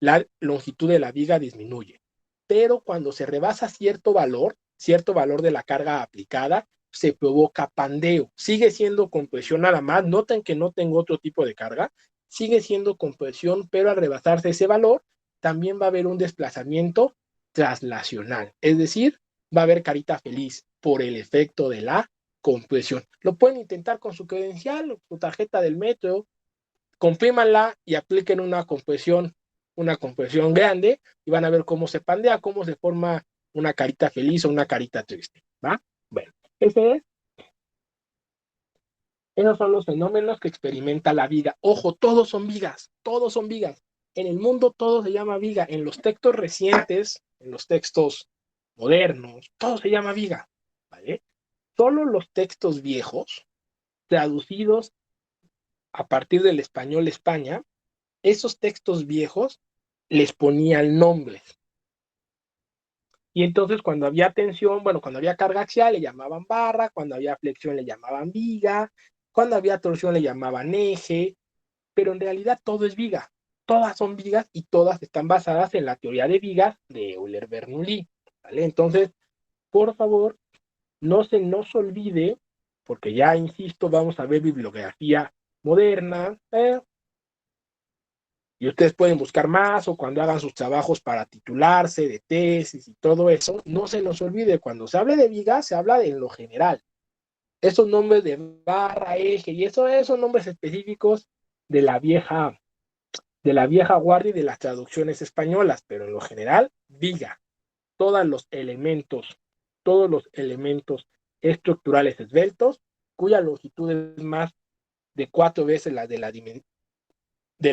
la longitud de la viga disminuye. Pero cuando se rebasa cierto valor de la carga aplicada, se provoca pandeo. Sigue siendo compresión nada más. Noten que no tengo otro tipo de carga. Sigue siendo compresión, pero al rebasarse ese valor, también va a haber un desplazamiento traslacional. Es decir, va a haber carita feliz por el efecto de la compresión. Lo pueden intentar con su credencial o su tarjeta del metro, comprímanla y apliquen una compresión grande y van a ver cómo se pandea, cómo se forma una carita feliz o una carita triste, ¿va? Bueno, esos son los fenómenos que experimenta la viga. Ojo, todos son vigas, todos son vigas. En el mundo todo se llama viga. En los textos recientes, en los textos modernos, todo se llama viga, ¿vale? Solo los textos viejos, traducidos a partir del español España, esos textos viejos les ponían nombres. Y entonces cuando había tensión, bueno, cuando había carga axial le llamaban barra, cuando había flexión le llamaban viga, cuando había torsión le llamaban eje, pero en realidad todo es viga. Todas son vigas y todas están basadas en la teoría de vigas de Euler-Bernoulli, ¿vale? Entonces, por favor, no se nos olvide, porque ya insisto, vamos a ver bibliografía moderna, y ustedes pueden buscar más o cuando hagan sus trabajos para titularse de tesis y todo eso, no se nos olvide, cuando se hable de vigas, se habla de en lo general. Esos nombres de barra, eje y esos son nombres específicos de la vieja guardia y de las traducciones españolas, pero en lo general, viga, todos los elementos estructurales esbeltos, cuya longitud es más de 4 veces la de las dimensiones de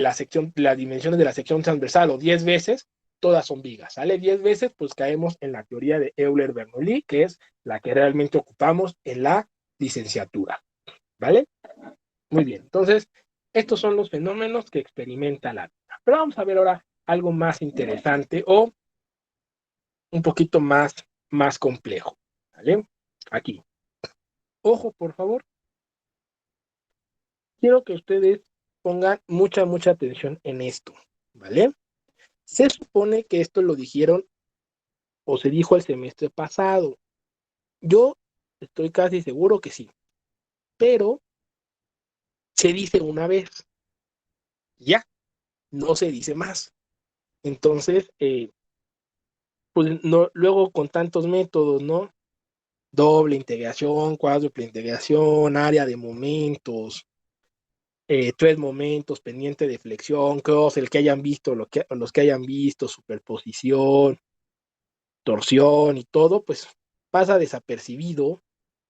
la sección transversal o 10 veces, todas son vigas. Sale 10 veces, pues caemos en la teoría de Euler-Bernoulli, que es la que realmente ocupamos en la licenciatura. ¿Vale? Muy bien. Entonces, estos son los fenómenos que experimenta la vida. Pero vamos a ver ahora algo más interesante o un poquito más complejo. ¿Vale? Aquí. Ojo, por favor. Quiero que ustedes pongan mucha atención en esto. ¿Vale? Se supone que esto lo dijeron o se dijo el semestre pasado. Yo estoy casi seguro que sí, pero se dice una vez, ya, no se dice más. Entonces, pues no, luego con tantos métodos, ¿no? Doble integración, cuádruple integración, área de momentos, 3 momentos, pendiente de flexión, cross, el que hayan visto, los que hayan visto, superposición, torsión y todo, pues pasa desapercibido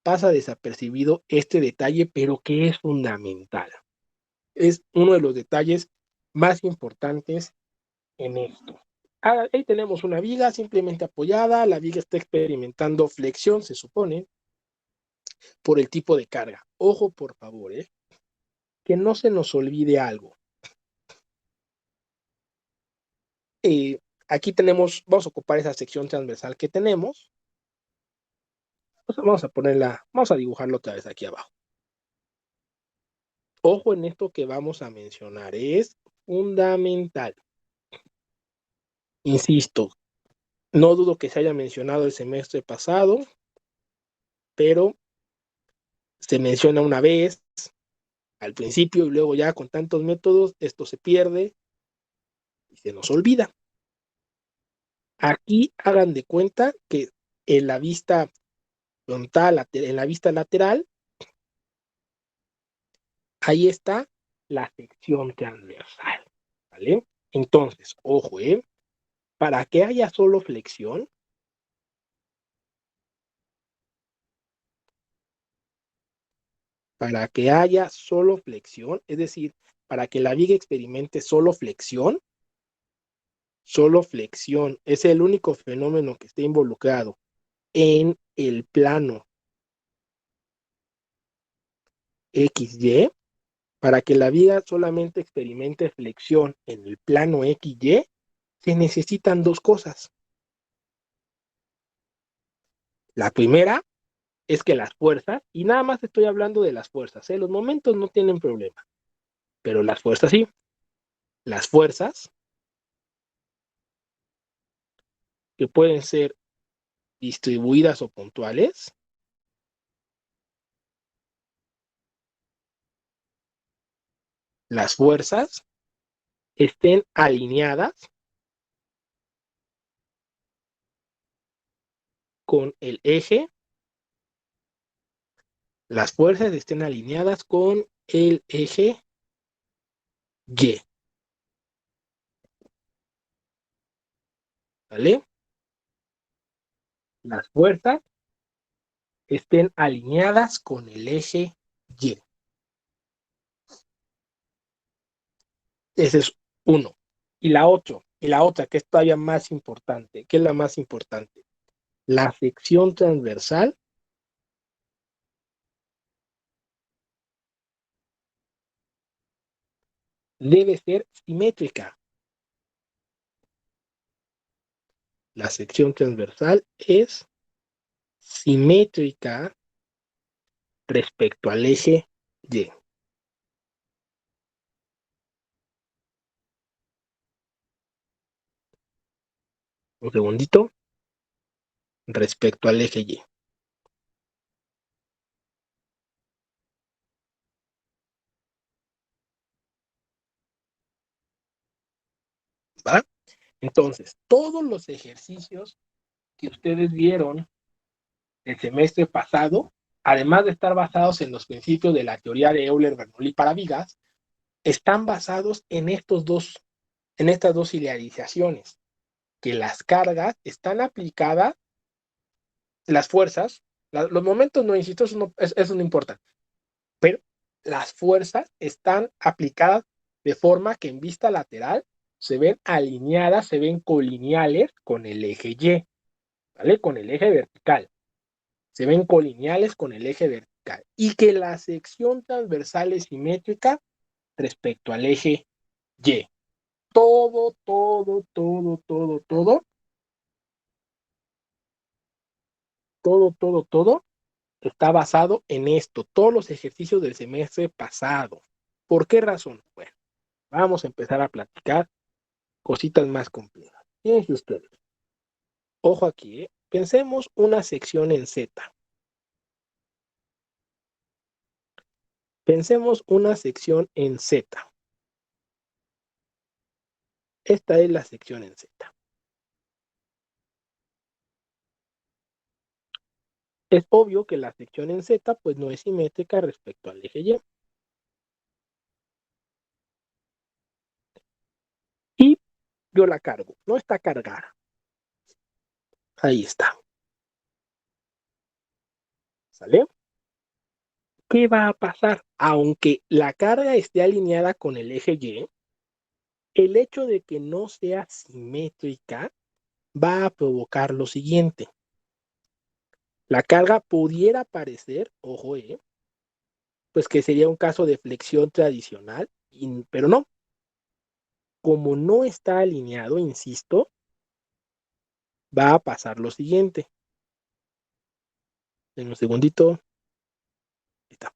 pasa desapercibido este detalle, pero que es fundamental. Es uno de los detalles más importantes en esto. Ahí tenemos una viga simplemente apoyada, la viga está experimentando flexión, se supone, por el tipo de carga. Ojo, por favor, que no se nos olvide algo. Aquí tenemos, vamos a ocupar esa sección transversal que tenemos. Vamos a ponerla, vamos a dibujarlo otra vez aquí abajo. Ojo en esto que vamos a mencionar, es fundamental. Insisto, no dudo que se haya mencionado el semestre pasado, pero se menciona una vez al principio y luego ya con tantos métodos esto se pierde y se nos olvida. Aquí hagan de cuenta que en la vista frontal, en la vista lateral, ahí está la sección transversal, ¿vale? Entonces, ojo, para que haya solo flexión, es decir, para que la viga experimente solo flexión, es el único fenómeno que está involucrado en el plano XY, para que la viga solamente experimente flexión en el plano XY, se necesitan dos cosas. La primera es que las fuerzas, y nada más estoy hablando de las fuerzas, los momentos no tienen problema, pero las fuerzas sí. Las fuerzas que pueden ser distribuidas o puntuales, las fuerzas estén alineadas con el eje, las fuerzas estén alineadas con el eje Y, ¿vale? Las fuerzas estén alineadas con el eje Y. Ese es uno. Y la otra, que es todavía más importante, que es la más importante, la sección transversal debe ser simétrica. La sección transversal es simétrica respecto al eje Y. Un segundito. Respecto al eje Y. ¿Va? Entonces, todos los ejercicios que ustedes vieron el semestre pasado, además de estar basados en los principios de la teoría de Euler-Bernoulli para vigas, están basados en estas dos idealizaciones, que las cargas están aplicadas, las fuerzas, los momentos no, insisto, eso no importa, pero las fuerzas están aplicadas de forma que en vista lateral se ven alineadas, se ven colineales con el eje Y, ¿vale? Con el eje vertical. Se ven colineales con el eje vertical. Y que la sección transversal es simétrica respecto al eje Y. Todo, todo, todo, todo, todo, todo, todo, todo está basado en esto. Todos los ejercicios del semestre pasado. ¿Por qué razón? Bueno, vamos a empezar a platicar cositas más complejas. Fíjense ustedes. Ojo aquí, pensemos una sección en Z. Pensemos una sección en Z. Esta es la sección en Z. Es obvio que la sección en Z pues no es simétrica respecto al eje Y. Y yo la cargo, no está cargada. Ahí está. ¿Sale? ¿Qué va a pasar? Aunque la carga esté alineada con el eje Y, el hecho de que no sea simétrica va a provocar lo siguiente. La carga pudiera parecer, ojo, pues que sería un caso de flexión tradicional, pero no. Como no está alineado, insisto, va a pasar lo siguiente. En un segundito. Ahí está.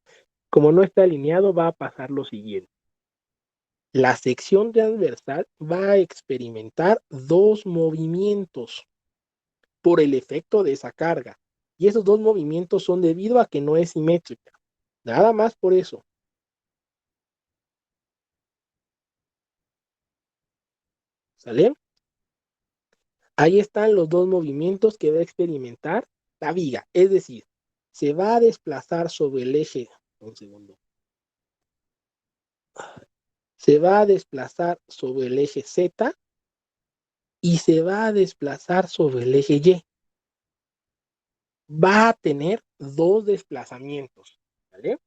Como no está alineado, va a pasar lo siguiente. La sección transversal va a experimentar dos movimientos por el efecto de esa carga. Y esos dos movimientos son debido a que no es simétrica. Nada más por eso. ¿Sale? Ahí están los dos movimientos que va a experimentar la viga. Es decir, se va a desplazar sobre el eje. Un segundo. Se va a desplazar sobre el eje Z y se va a desplazar sobre el eje Y. Va a tener dos desplazamientos. ¿Vale?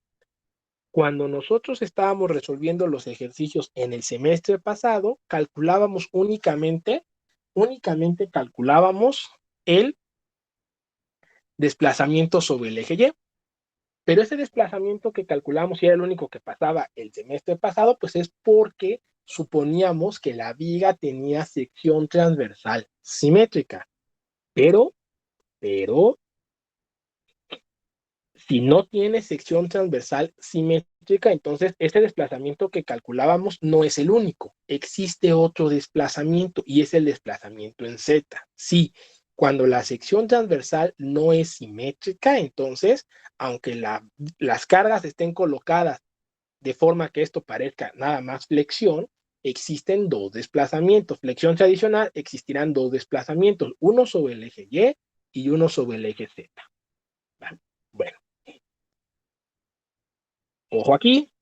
Cuando nosotros estábamos resolviendo los ejercicios en el semestre pasado, calculábamos únicamente calculábamos el desplazamiento sobre el eje Y. Pero ese desplazamiento que calculamos y era el único que pasaba el semestre pasado, pues es porque suponíamos que la viga tenía sección transversal simétrica. Pero, si no tiene sección transversal simétrica, entonces este desplazamiento que calculábamos no es el único. Existe otro desplazamiento y es el desplazamiento en Z. Sí, cuando la sección transversal no es simétrica, entonces, aunque las cargas estén colocadas de forma que esto parezca nada más flexión, existen dos desplazamientos. Flexión tradicional, existirán dos desplazamientos, uno sobre el eje Y uno sobre el eje Z. Bueno, ojo aquí.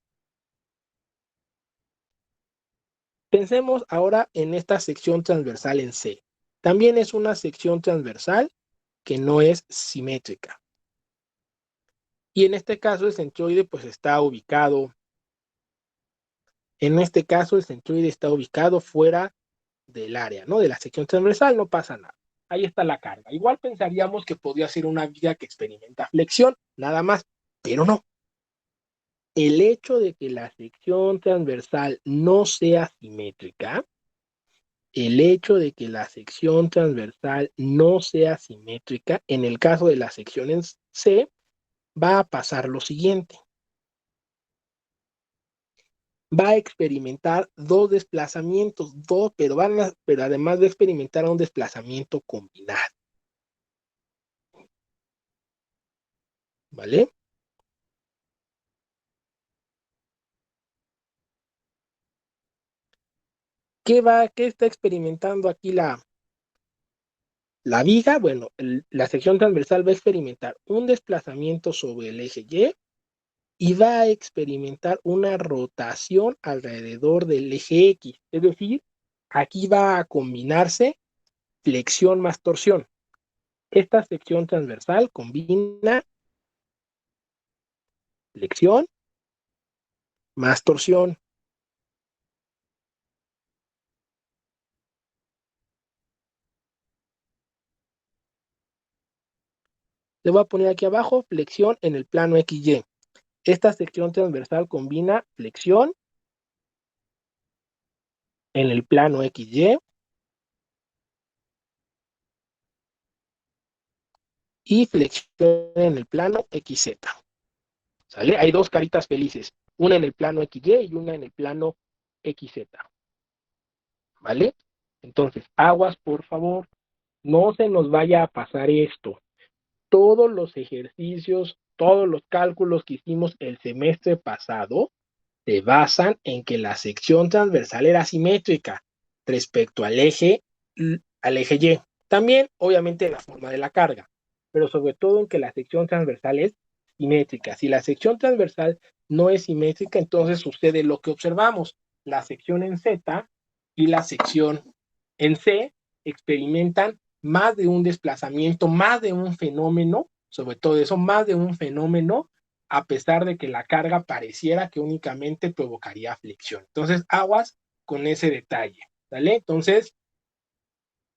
Pensemos ahora en esta sección transversal en C. También es una sección transversal que no es simétrica. Y en este caso el centroide pues está ubicado, fuera del área, ¿no? De la sección transversal, no pasa nada. Ahí está la carga. Igual pensaríamos que podría ser una viga que experimenta flexión, nada más, pero no. El hecho de que la sección transversal no sea simétrica, en el caso de la sección en C, va a pasar lo siguiente. Va a experimentar dos desplazamientos, pero además de experimentar un desplazamiento combinado. ¿Vale? ¿Qué está experimentando aquí la viga? Bueno, la sección transversal va a experimentar un desplazamiento sobre el eje y va a experimentar una rotación alrededor del eje X. Es decir, aquí va a combinarse flexión más torsión. Esta sección transversal combina flexión más torsión. Le voy a poner aquí abajo flexión en el plano XY. Esta sección transversal combina flexión en el plano XY y flexión en el plano XZ. ¿Sale? Hay dos caritas felices, una en el plano XY y una en el plano XZ. ¿Vale? Entonces, aguas, por favor, no se nos vaya a pasar esto. Todos los ejercicios, todos los cálculos que hicimos el semestre pasado se basan en que la sección transversal era simétrica respecto al eje Y. También, obviamente, la forma de la carga, pero sobre todo en que la sección transversal es simétrica. Si la sección transversal no es simétrica, entonces sucede lo que observamos. La sección en Z y la sección en C experimentan más de un desplazamiento, más de un fenómeno sobre todo eso, más de un fenómeno, a pesar de que la carga pareciera que únicamente provocaría flexión. Entonces, aguas con ese detalle, ¿vale? Entonces,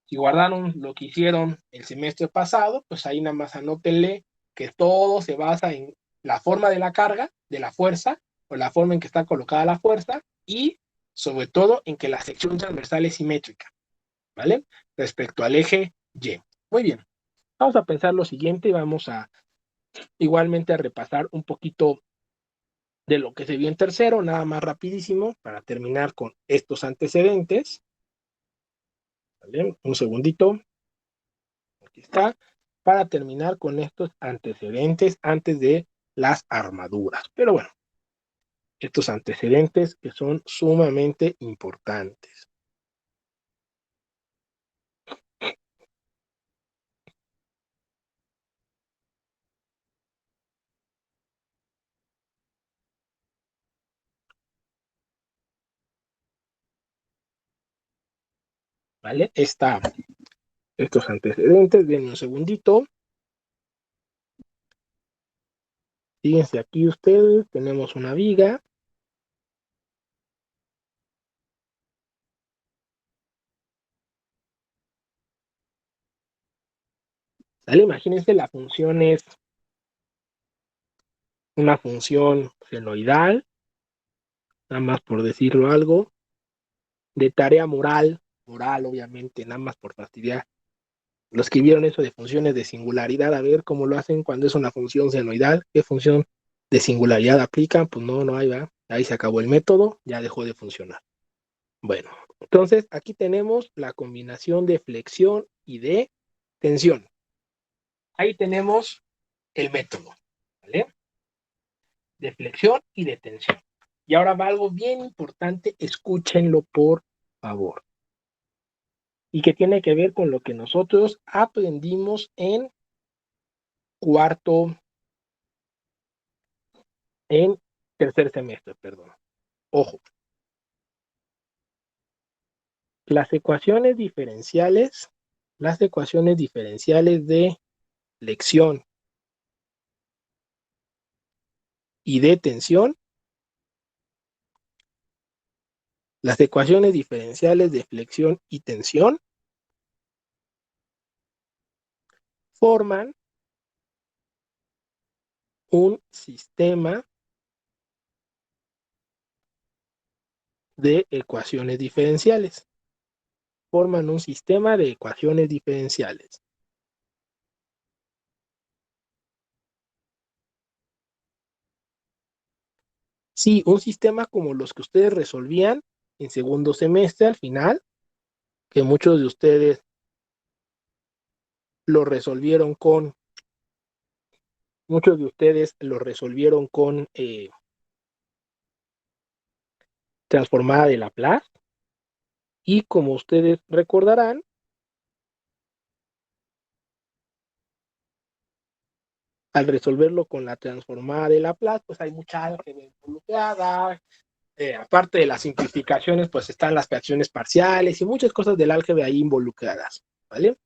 si guardaron lo que hicieron el semestre pasado, pues ahí nada más anótenle que todo se basa en la forma de la carga, de la fuerza, o la forma en que está colocada la fuerza, y sobre todo en que la sección transversal es simétrica, ¿vale? Respecto al eje Y. Muy bien, vamos a pensar lo siguiente y vamos a igualmente a repasar un poquito de lo que se vio en tercero, nada más rapidísimo, para terminar con estos antecedentes. ¿Vale? Un segundito. Aquí está, para terminar con estos antecedentes antes de las armaduras. Pero bueno, estos antecedentes que son sumamente importantes. ¿Vale? Estos antecedentes, denme un segundito. Fíjense aquí ustedes, tenemos una viga. ¿Vale? Imagínense la función es una función senoidal, nada más por decirlo algo, de tarea moral obviamente, nada más por fastidiar. Los que vieron eso de funciones de singularidad, a ver cómo lo hacen cuando es una función senoidal, qué función de singularidad aplican, pues no hay, ¿verdad? Ahí se acabó el método, ya dejó de funcionar. Bueno, entonces aquí tenemos la combinación de flexión y de tensión. Ahí tenemos el método, ¿vale? De flexión y de tensión. Y ahora va algo bien importante, escúchenlo por favor. Y que tiene que ver con lo que nosotros aprendimos cuarto, en tercer semestre, perdón. Ojo, las ecuaciones diferenciales de flexión y de tensión, las ecuaciones diferenciales de flexión y tensión forman un sistema de ecuaciones diferenciales. Forman un sistema de ecuaciones diferenciales. Sí, un sistema como los que ustedes resolvían en segundo semestre al final, que muchos de ustedes lo resolvieron con, transformada de Laplace, y como ustedes recordarán, al resolverlo con la transformada de Laplace, pues hay mucha álgebra involucrada. Aparte de las simplificaciones, pues están las fracciones parciales y muchas cosas del álgebra ahí involucradas, ¿vale?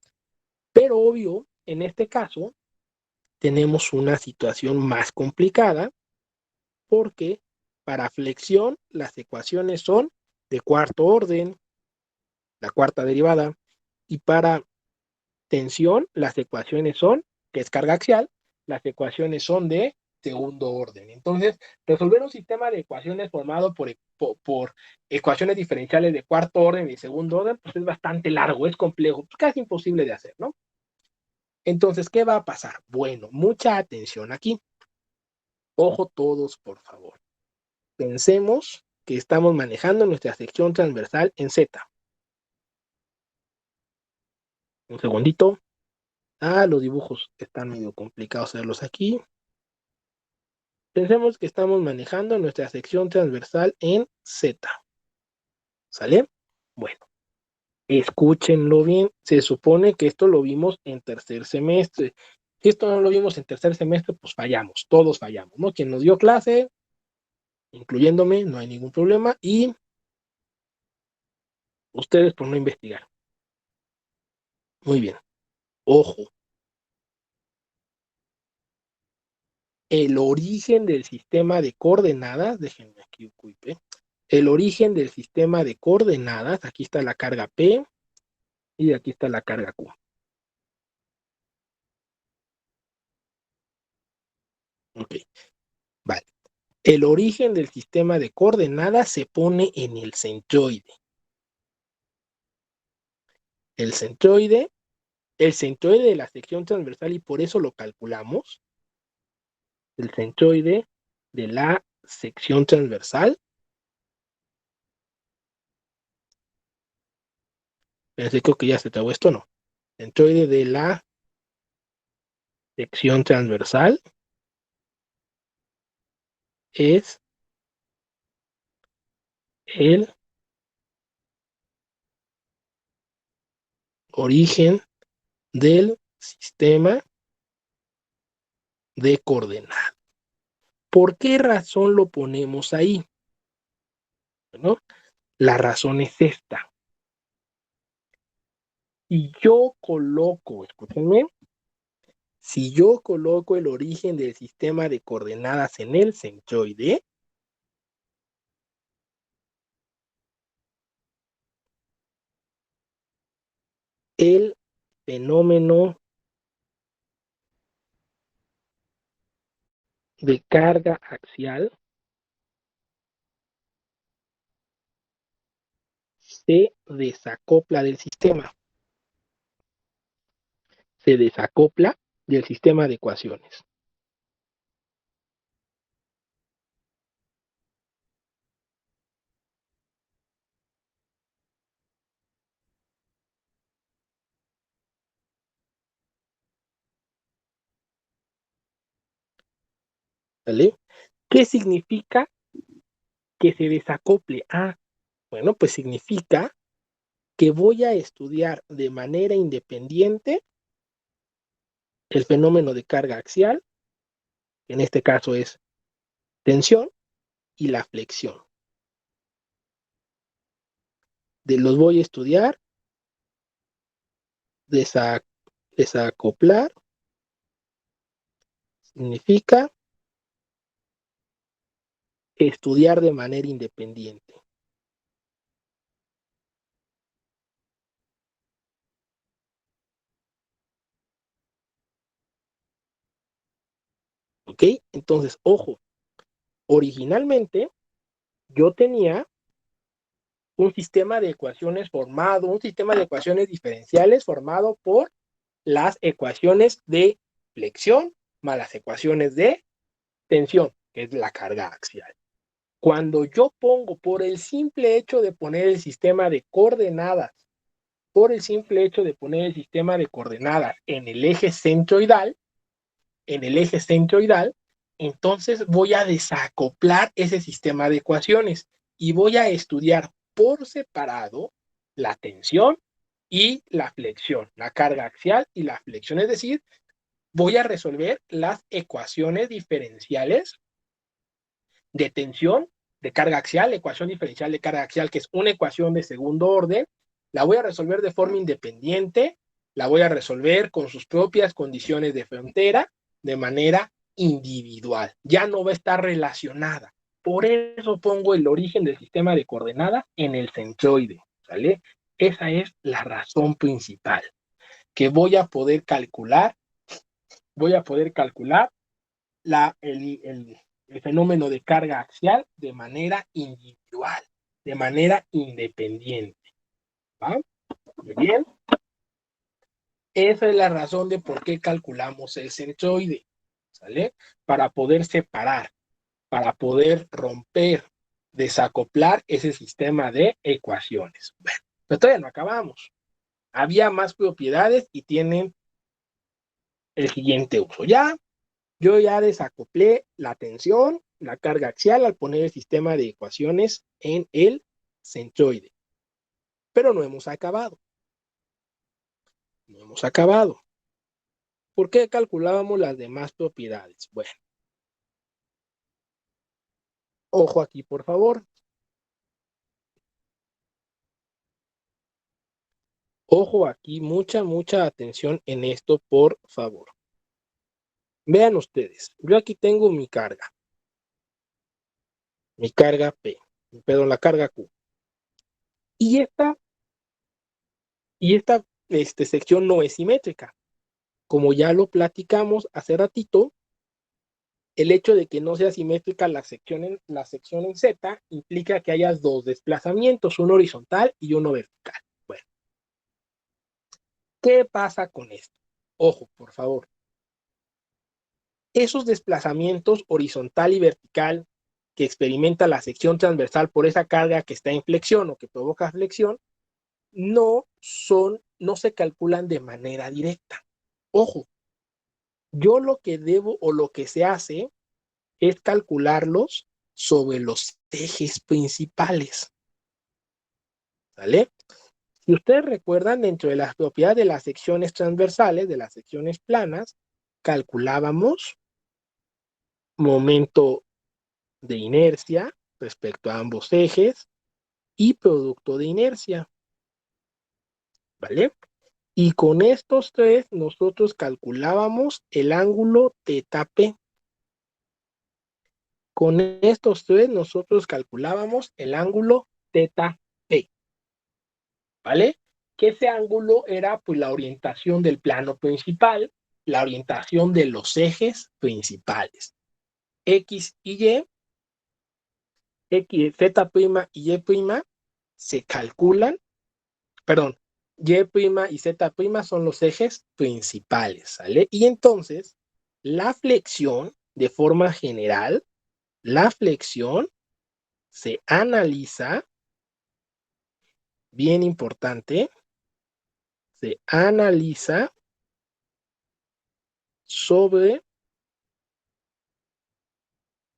Pero obvio, en este caso, tenemos una situación más complicada porque para flexión las ecuaciones son de cuarto orden, la cuarta derivada, y para tensión las ecuaciones son, que es carga axial, las ecuaciones son de segundo orden. Entonces, resolver un sistema de ecuaciones formado por ecuaciones diferenciales de cuarto orden y segundo orden, pues es bastante largo, es complejo, pues casi imposible de hacer, ¿no? Entonces, ¿qué va a pasar? Bueno, mucha atención aquí. Ojo todos, por favor. Pensemos que estamos manejando nuestra sección transversal en Z. Un segundito. Los dibujos están medio complicados hacerlos aquí. Pensemos que estamos manejando nuestra sección transversal en Z. ¿Sale? Bueno, escúchenlo bien. Se supone que esto lo vimos en tercer semestre. Si esto no lo vimos en tercer semestre, pues fallamos. Todos fallamos, ¿no? Quien nos dio clase, incluyéndome, no hay ningún problema. Y ustedes por no investigar. Muy bien. Ojo. el origen del sistema de coordenadas, déjenme aquí ocupe, el origen del sistema de coordenadas, aquí está la carga P y aquí está la carga Q. Ok, vale. El origen del sistema de coordenadas se pone en el centroide. El centroide de la sección transversal, y por eso lo calculamos, el centroide de la sección transversal, pensé creo que ya se trabó esto, no, centroide de la sección transversal es el origen del sistema de coordenadas. ¿Por qué razón lo ponemos ahí? Bueno, la razón es esta. Si yo coloco, escúchenme, si yo coloco el origen del sistema de coordenadas en el centroide, el fenómeno de carga axial se desacopla del sistema. Se desacopla del sistema de ecuaciones. ¿Vale? ¿Qué significa que se desacople? Ah, bueno, pues significa que voy a estudiar de manera independiente el fenómeno de carga axial, que en este caso es tensión, y la flexión. Los voy a estudiar, desacoplar, significa estudiar de manera independiente. ¿Ok? Entonces, ojo, originalmente yo tenía un sistema de ecuaciones formado, un sistema de ecuaciones diferenciales formado por las ecuaciones de flexión más las ecuaciones de tensión, que es la carga axial. Cuando yo pongo, por el simple hecho de poner el sistema de coordenadas, por el simple hecho de poner el sistema de coordenadas en el eje centroidal, entonces voy a desacoplar ese sistema de ecuaciones y voy a estudiar por separado la tensión y la flexión, la carga axial y la flexión. Es decir, voy a resolver las ecuaciones diferenciales de tensión, de carga axial, ecuación diferencial de carga axial, que es una ecuación de segundo orden, la voy a resolver de forma independiente, la voy a resolver con sus propias condiciones de frontera, de manera individual. Ya no va a estar relacionada. Por eso pongo el origen del sistema de coordenadas en el centroide, ¿sale? Esa es la razón principal, que voy a poder calcular el fenómeno de carga axial de manera individual, de manera independiente. ¿Va? Muy bien. Esa es la razón de por qué calculamos el centroide, ¿sale? Para poder separar, para poder romper, desacoplar ese sistema de ecuaciones. Bueno, pero todavía no acabamos. Había más propiedades y tienen el siguiente uso. Yo ya desacoplé la tensión, la carga axial al poner el sistema de ecuaciones en el centroide. Pero no hemos acabado. No hemos acabado. ¿Por qué calculábamos las demás propiedades? Bueno, ojo aquí, por favor. Ojo aquí, mucha atención en esto, por favor. Vean ustedes, yo aquí tengo mi carga P, perdón, la carga Q. Y esta sección no es simétrica. Como ya lo platicamos hace ratito, el hecho de que no sea simétrica la sección en Z implica que haya dos desplazamientos, uno horizontal y uno vertical. Bueno, ¿qué pasa con esto? Ojo, por favor. Esos desplazamientos horizontal y vertical que experimenta la sección transversal por esa carga que está en flexión o que provoca flexión, no se calculan de manera directa. Ojo, yo lo que debo o lo que se hace es calcularlos sobre los ejes principales. ¿Vale? Si ustedes recuerdan, dentro de las propiedades de las secciones transversales, de las secciones planas, calculábamos momento de inercia respecto a ambos ejes y producto de inercia. ¿Vale? Y con estos tres nosotros calculábamos el ángulo θ P. Con estos tres nosotros calculábamos el ángulo θ P. ¿Vale? Que ese ángulo era pues la orientación del plano principal, la orientación de los ejes principales. X y Y, Z' y Y' se calculan, perdón, Y' y Z' son los ejes principales, ¿sale? Y entonces, la flexión, de forma general, la flexión se analiza, bien importante, se analiza sobre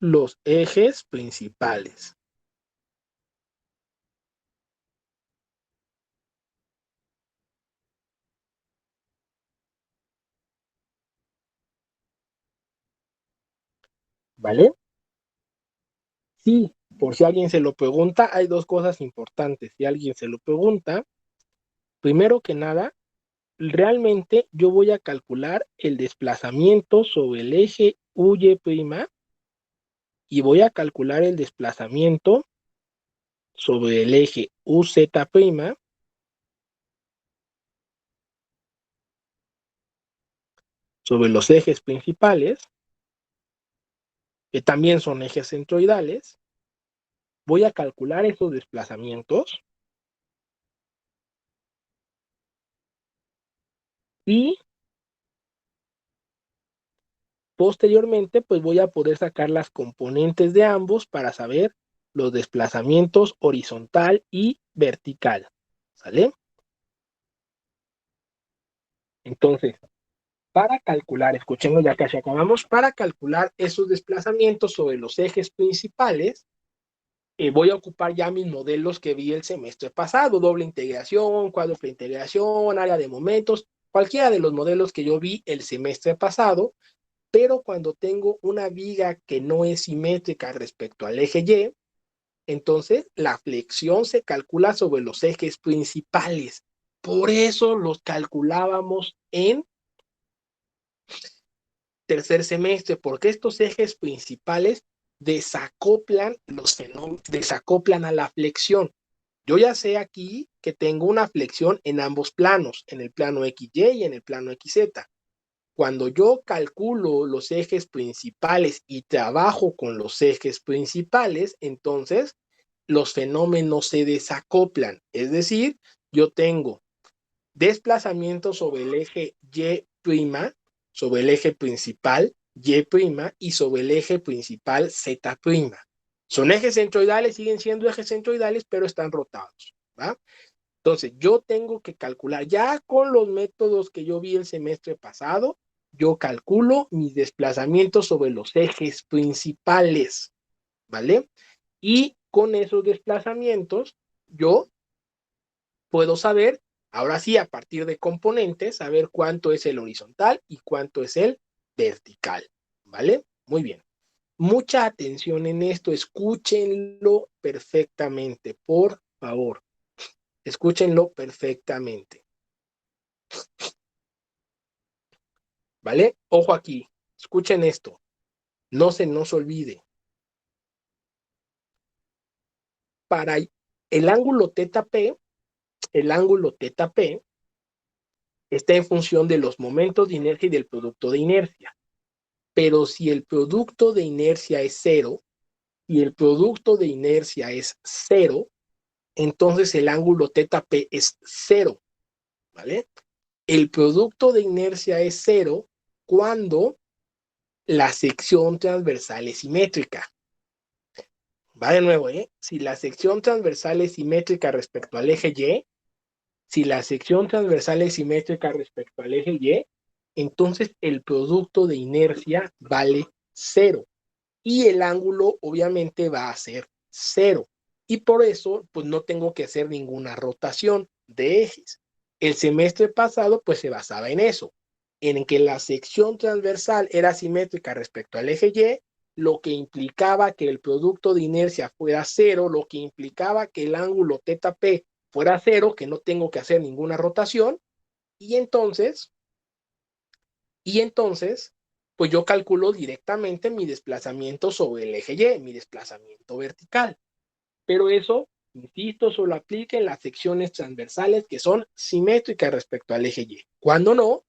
los ejes principales. ¿Vale? Sí, por si alguien se lo pregunta, hay dos cosas importantes. Si alguien se lo pregunta, primero que nada, realmente yo voy a calcular el desplazamiento sobre el eje UY' y voy a calcular el desplazamiento sobre el eje UZ', sobre los ejes principales, que también son ejes centroidales. Voy a calcular esos desplazamientos y posteriormente pues voy a poder sacar las componentes de ambos para saber los desplazamientos horizontal y vertical. ¿Sale? Entonces, para calcular, escuchemos ya casi acabamos, para calcular esos desplazamientos sobre los ejes principales, voy a ocupar ya mis modelos que vi el semestre pasado, doble integración, cuádruple integración, área de momentos, cualquiera de los modelos que yo vi el semestre pasado, pero cuando tengo una viga que no es simétrica respecto al eje Y, entonces la flexión se calcula sobre los ejes principales. Por eso los calculábamos en tercer semestre, porque estos ejes principales desacoplan los fenómenos, desacoplan a la flexión. Yo ya sé aquí que tengo una flexión en ambos planos, en el plano XY y en el plano XZ. Cuando yo calculo los ejes principales y trabajo con los ejes principales, entonces los fenómenos se desacoplan. Es decir, yo tengo desplazamiento sobre el eje Y', sobre el eje principal Y' y sobre el eje principal Z'. Son ejes centroidales, siguen siendo ejes centroidales, pero están rotados, ¿va? Entonces, yo tengo que calcular, ya con los métodos que yo vi el semestre pasado, yo calculo mis desplazamientos sobre los ejes principales, ¿vale? Y con esos desplazamientos, yo puedo saber, ahora sí, a partir de componentes, saber cuánto es el horizontal y cuánto es el vertical, ¿vale? Muy bien. Mucha atención en esto, escúchenlo perfectamente, por favor, escúchenlo perfectamente, ¿vale? Ojo aquí, Escuchen esto, no se nos olvide. Para el ángulo teta P, el ángulo teta P está en función de los momentos de inercia y del producto de inercia. Pero si el producto de inercia es cero y el producto de inercia es cero, entonces el ángulo teta P es cero, ¿vale? El producto de inercia es cero cuando la sección transversal es simétrica. Va de nuevo, ¿eh? Si la sección transversal es simétrica respecto al eje Y, si la sección transversal es simétrica respecto al eje Y, entonces el producto de inercia vale cero. Y el ángulo obviamente va a ser cero. Y por eso, pues no tengo que hacer ninguna rotación de ejes. El semestre pasado, pues se basaba en eso, en que la sección transversal era simétrica respecto al eje Y, lo que implicaba que el producto de inercia fuera cero, lo que implicaba que el ángulo teta P fuera cero, que no tengo que hacer ninguna rotación, y entonces, pues yo calculo directamente mi desplazamiento sobre el eje Y, mi desplazamiento vertical. Pero eso, insisto, solo aplica en las secciones transversales que son simétricas respecto al eje Y. Cuando no,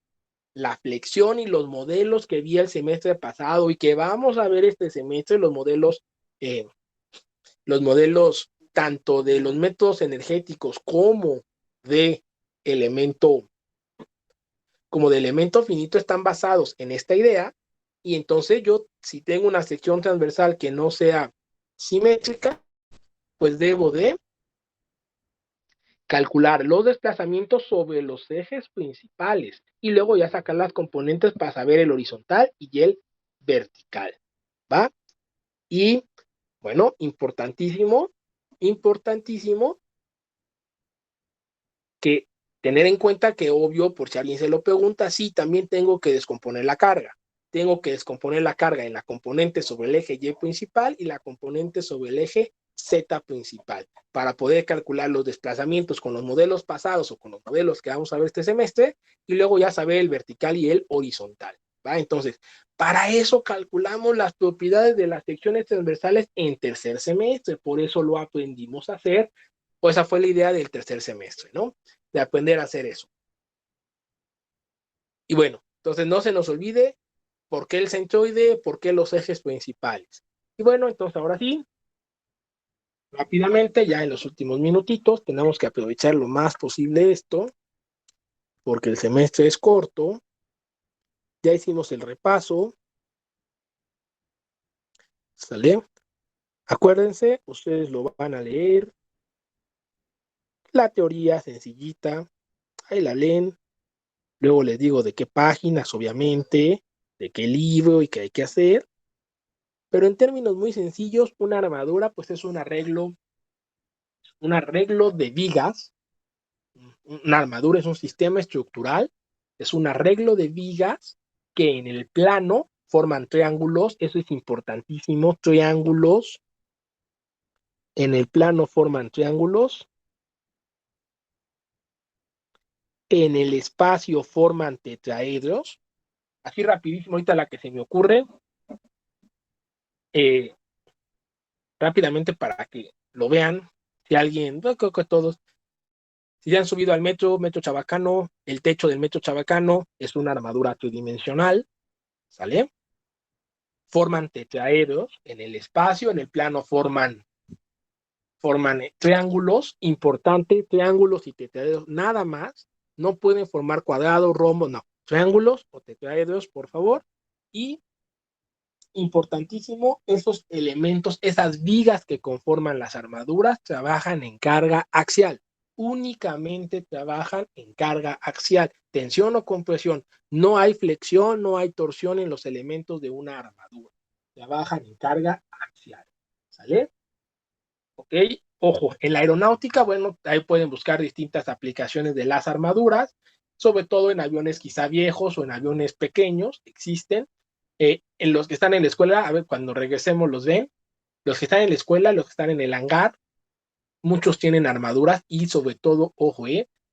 la flexión y los modelos que vi el semestre pasado y que vamos a ver este semestre, los modelos tanto de los métodos energéticos de elemento como de elemento finito están basados en esta idea, y entonces yo, si tengo una sección transversal que no sea simétrica, pues debo de calcular los desplazamientos sobre los ejes principales y luego ya sacar las componentes para saber el horizontal y el vertical, ¿va? Y bueno, importantísimo, importantísimo que tener en cuenta que obvio, por si alguien se lo pregunta, sí, también tengo que descomponer la carga. Tengo que descomponer la carga en la componente sobre el eje Y principal y la componente sobre el eje Z principal para poder calcular los desplazamientos con los modelos pasados o con los modelos que vamos a ver este semestre y luego ya saber el vertical y el horizontal, ¿va? Entonces, para eso calculamos las propiedades de las secciones transversales en tercer semestre, por eso lo aprendimos a hacer, pues esa fue la idea del tercer semestre, ¿no? De aprender a hacer eso. Y bueno, entonces no se nos olvide por qué el centroide, por qué los ejes principales. Y bueno, entonces ahora sí, rápidamente, ya en los últimos minutitos, tenemos que aprovechar lo más posible esto, porque el semestre es corto, ya hicimos el repaso, ¿sale? Acuérdense, ustedes lo van a leer, la teoría sencillita, ahí la leen, luego les digo de qué páginas, obviamente, de qué libro y qué hay que hacer, pero en términos muy sencillos, una armadura pues es un arreglo de vigas. Una armadura es un sistema estructural, es un arreglo de vigas que en el plano forman triángulos, eso es importantísimo, triángulos, en el plano forman triángulos, en el espacio forman tetraedros, así rapidísimo ahorita la que se me ocurre, eh, rápidamente para que lo vean, si alguien, no creo que todos, si ya han subido al metro Chabacano, el techo del metro Chabacano es una armadura tridimensional, ¿sale? Forman tetraedros en el espacio, en el plano forman triángulos, importante, triángulos y tetraedros, nada más, no pueden formar cuadrados, rombos, no, triángulos o tetraedros, por favor, y importantísimo, esos elementos, esas vigas que conforman las armaduras trabajan en carga axial, únicamente trabajan en carga axial, tensión o compresión, no hay flexión, no hay torsión en los elementos de una armadura, trabajan en carga axial, ¿sale? ¿Ok? Ojo, en la aeronáutica, bueno, ahí pueden buscar distintas aplicaciones de las armaduras, sobre todo en aviones quizá viejos o en aviones pequeños, existen. En los que están en la escuela, a ver, cuando regresemos los ven, los que están en la escuela, los que están en el hangar, muchos tienen armaduras y sobre todo, ojo,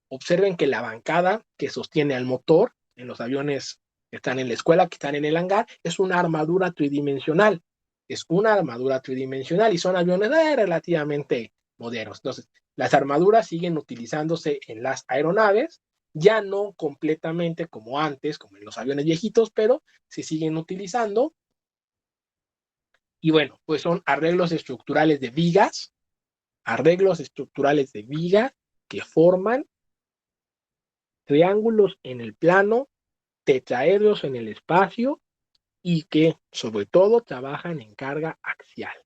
observen que la bancada que sostiene al motor en los aviones que están en la escuela, que están en el hangar, es una armadura tridimensional. Es una armadura tridimensional y son aviones relativamente modernos. Entonces, las armaduras siguen utilizándose en las aeronaves, ya no completamente como antes, como en los aviones viejitos, pero se siguen utilizando. Y bueno, pues son arreglos estructurales de vigas que forman triángulos en el plano, tetraedros en el espacio y que sobre todo trabajan en carga axial,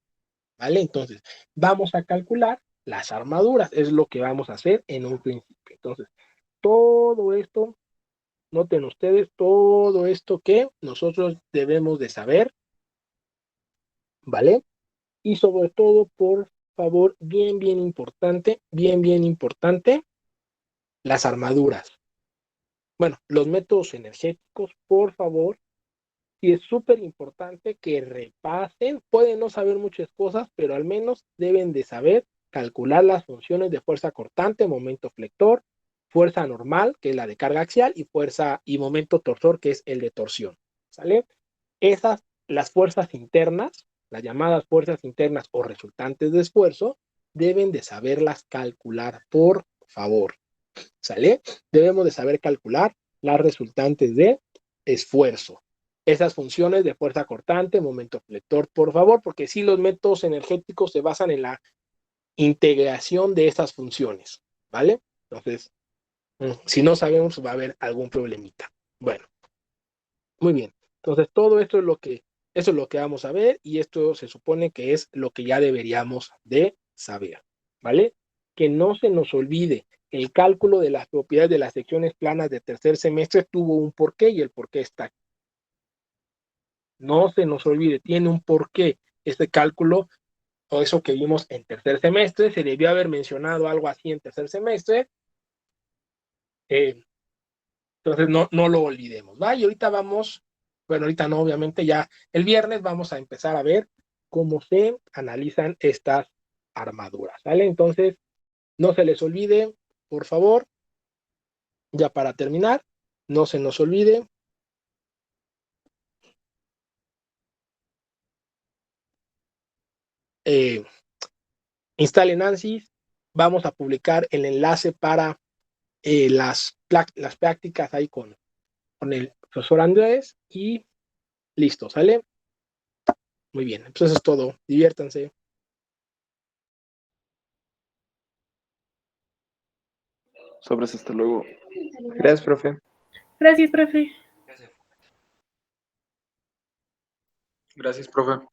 ¿vale? Entonces, vamos a calcular las armaduras, es lo que vamos a hacer en un principio. Entonces, todo esto, noten ustedes, todo esto que nosotros debemos de saber, ¿vale? Y sobre todo, por favor, bien importante, las armaduras. Bueno, los métodos energéticos, por favor, y es súper importante que repasen, pueden no saber muchas cosas, pero al menos deben de saber calcular las funciones de fuerza cortante, momento flector, fuerza normal, que es la de carga axial, y fuerza y momento torsor, que es el de torsión. ¿Sale? Esas, las fuerzas internas, las llamadas fuerzas internas o resultantes de esfuerzo, deben de saberlas calcular, por favor. ¿Sale? Debemos de saber calcular las resultantes de esfuerzo. Esas funciones de fuerza cortante, momento flector, por favor, porque sí los métodos energéticos se basan en la integración de estas funciones, ¿vale? Entonces, si no sabemos, va a haber algún problemita. Bueno, muy bien. Entonces, todo esto eso es lo que vamos a ver y esto se supone que es lo que ya deberíamos de saber, ¿vale? Que no se nos olvide, el cálculo de las propiedades de las secciones planas de tercer semestre tuvo un porqué y el porqué está aquí. No se nos olvide, tiene un porqué. Este cálculo o eso que vimos en tercer semestre, se debió haber mencionado algo así en tercer semestre. Entonces, no lo olvidemos, ¿va? Y ahorita vamos, bueno, ahorita no, obviamente, ya el viernes vamos a empezar a ver cómo se analizan estas armaduras, ¿vale? Entonces, no se les olvide, por favor, ya para terminar, no se nos olvide. Instalen ANSYS, vamos a publicar el enlace para las prácticas ahí con el profesor Andrés y listo, ¿sale? Muy bien, pues eso es todo, diviértanse. Sobres, hasta luego. Gracias, profe. Gracias, profe. Gracias, profe.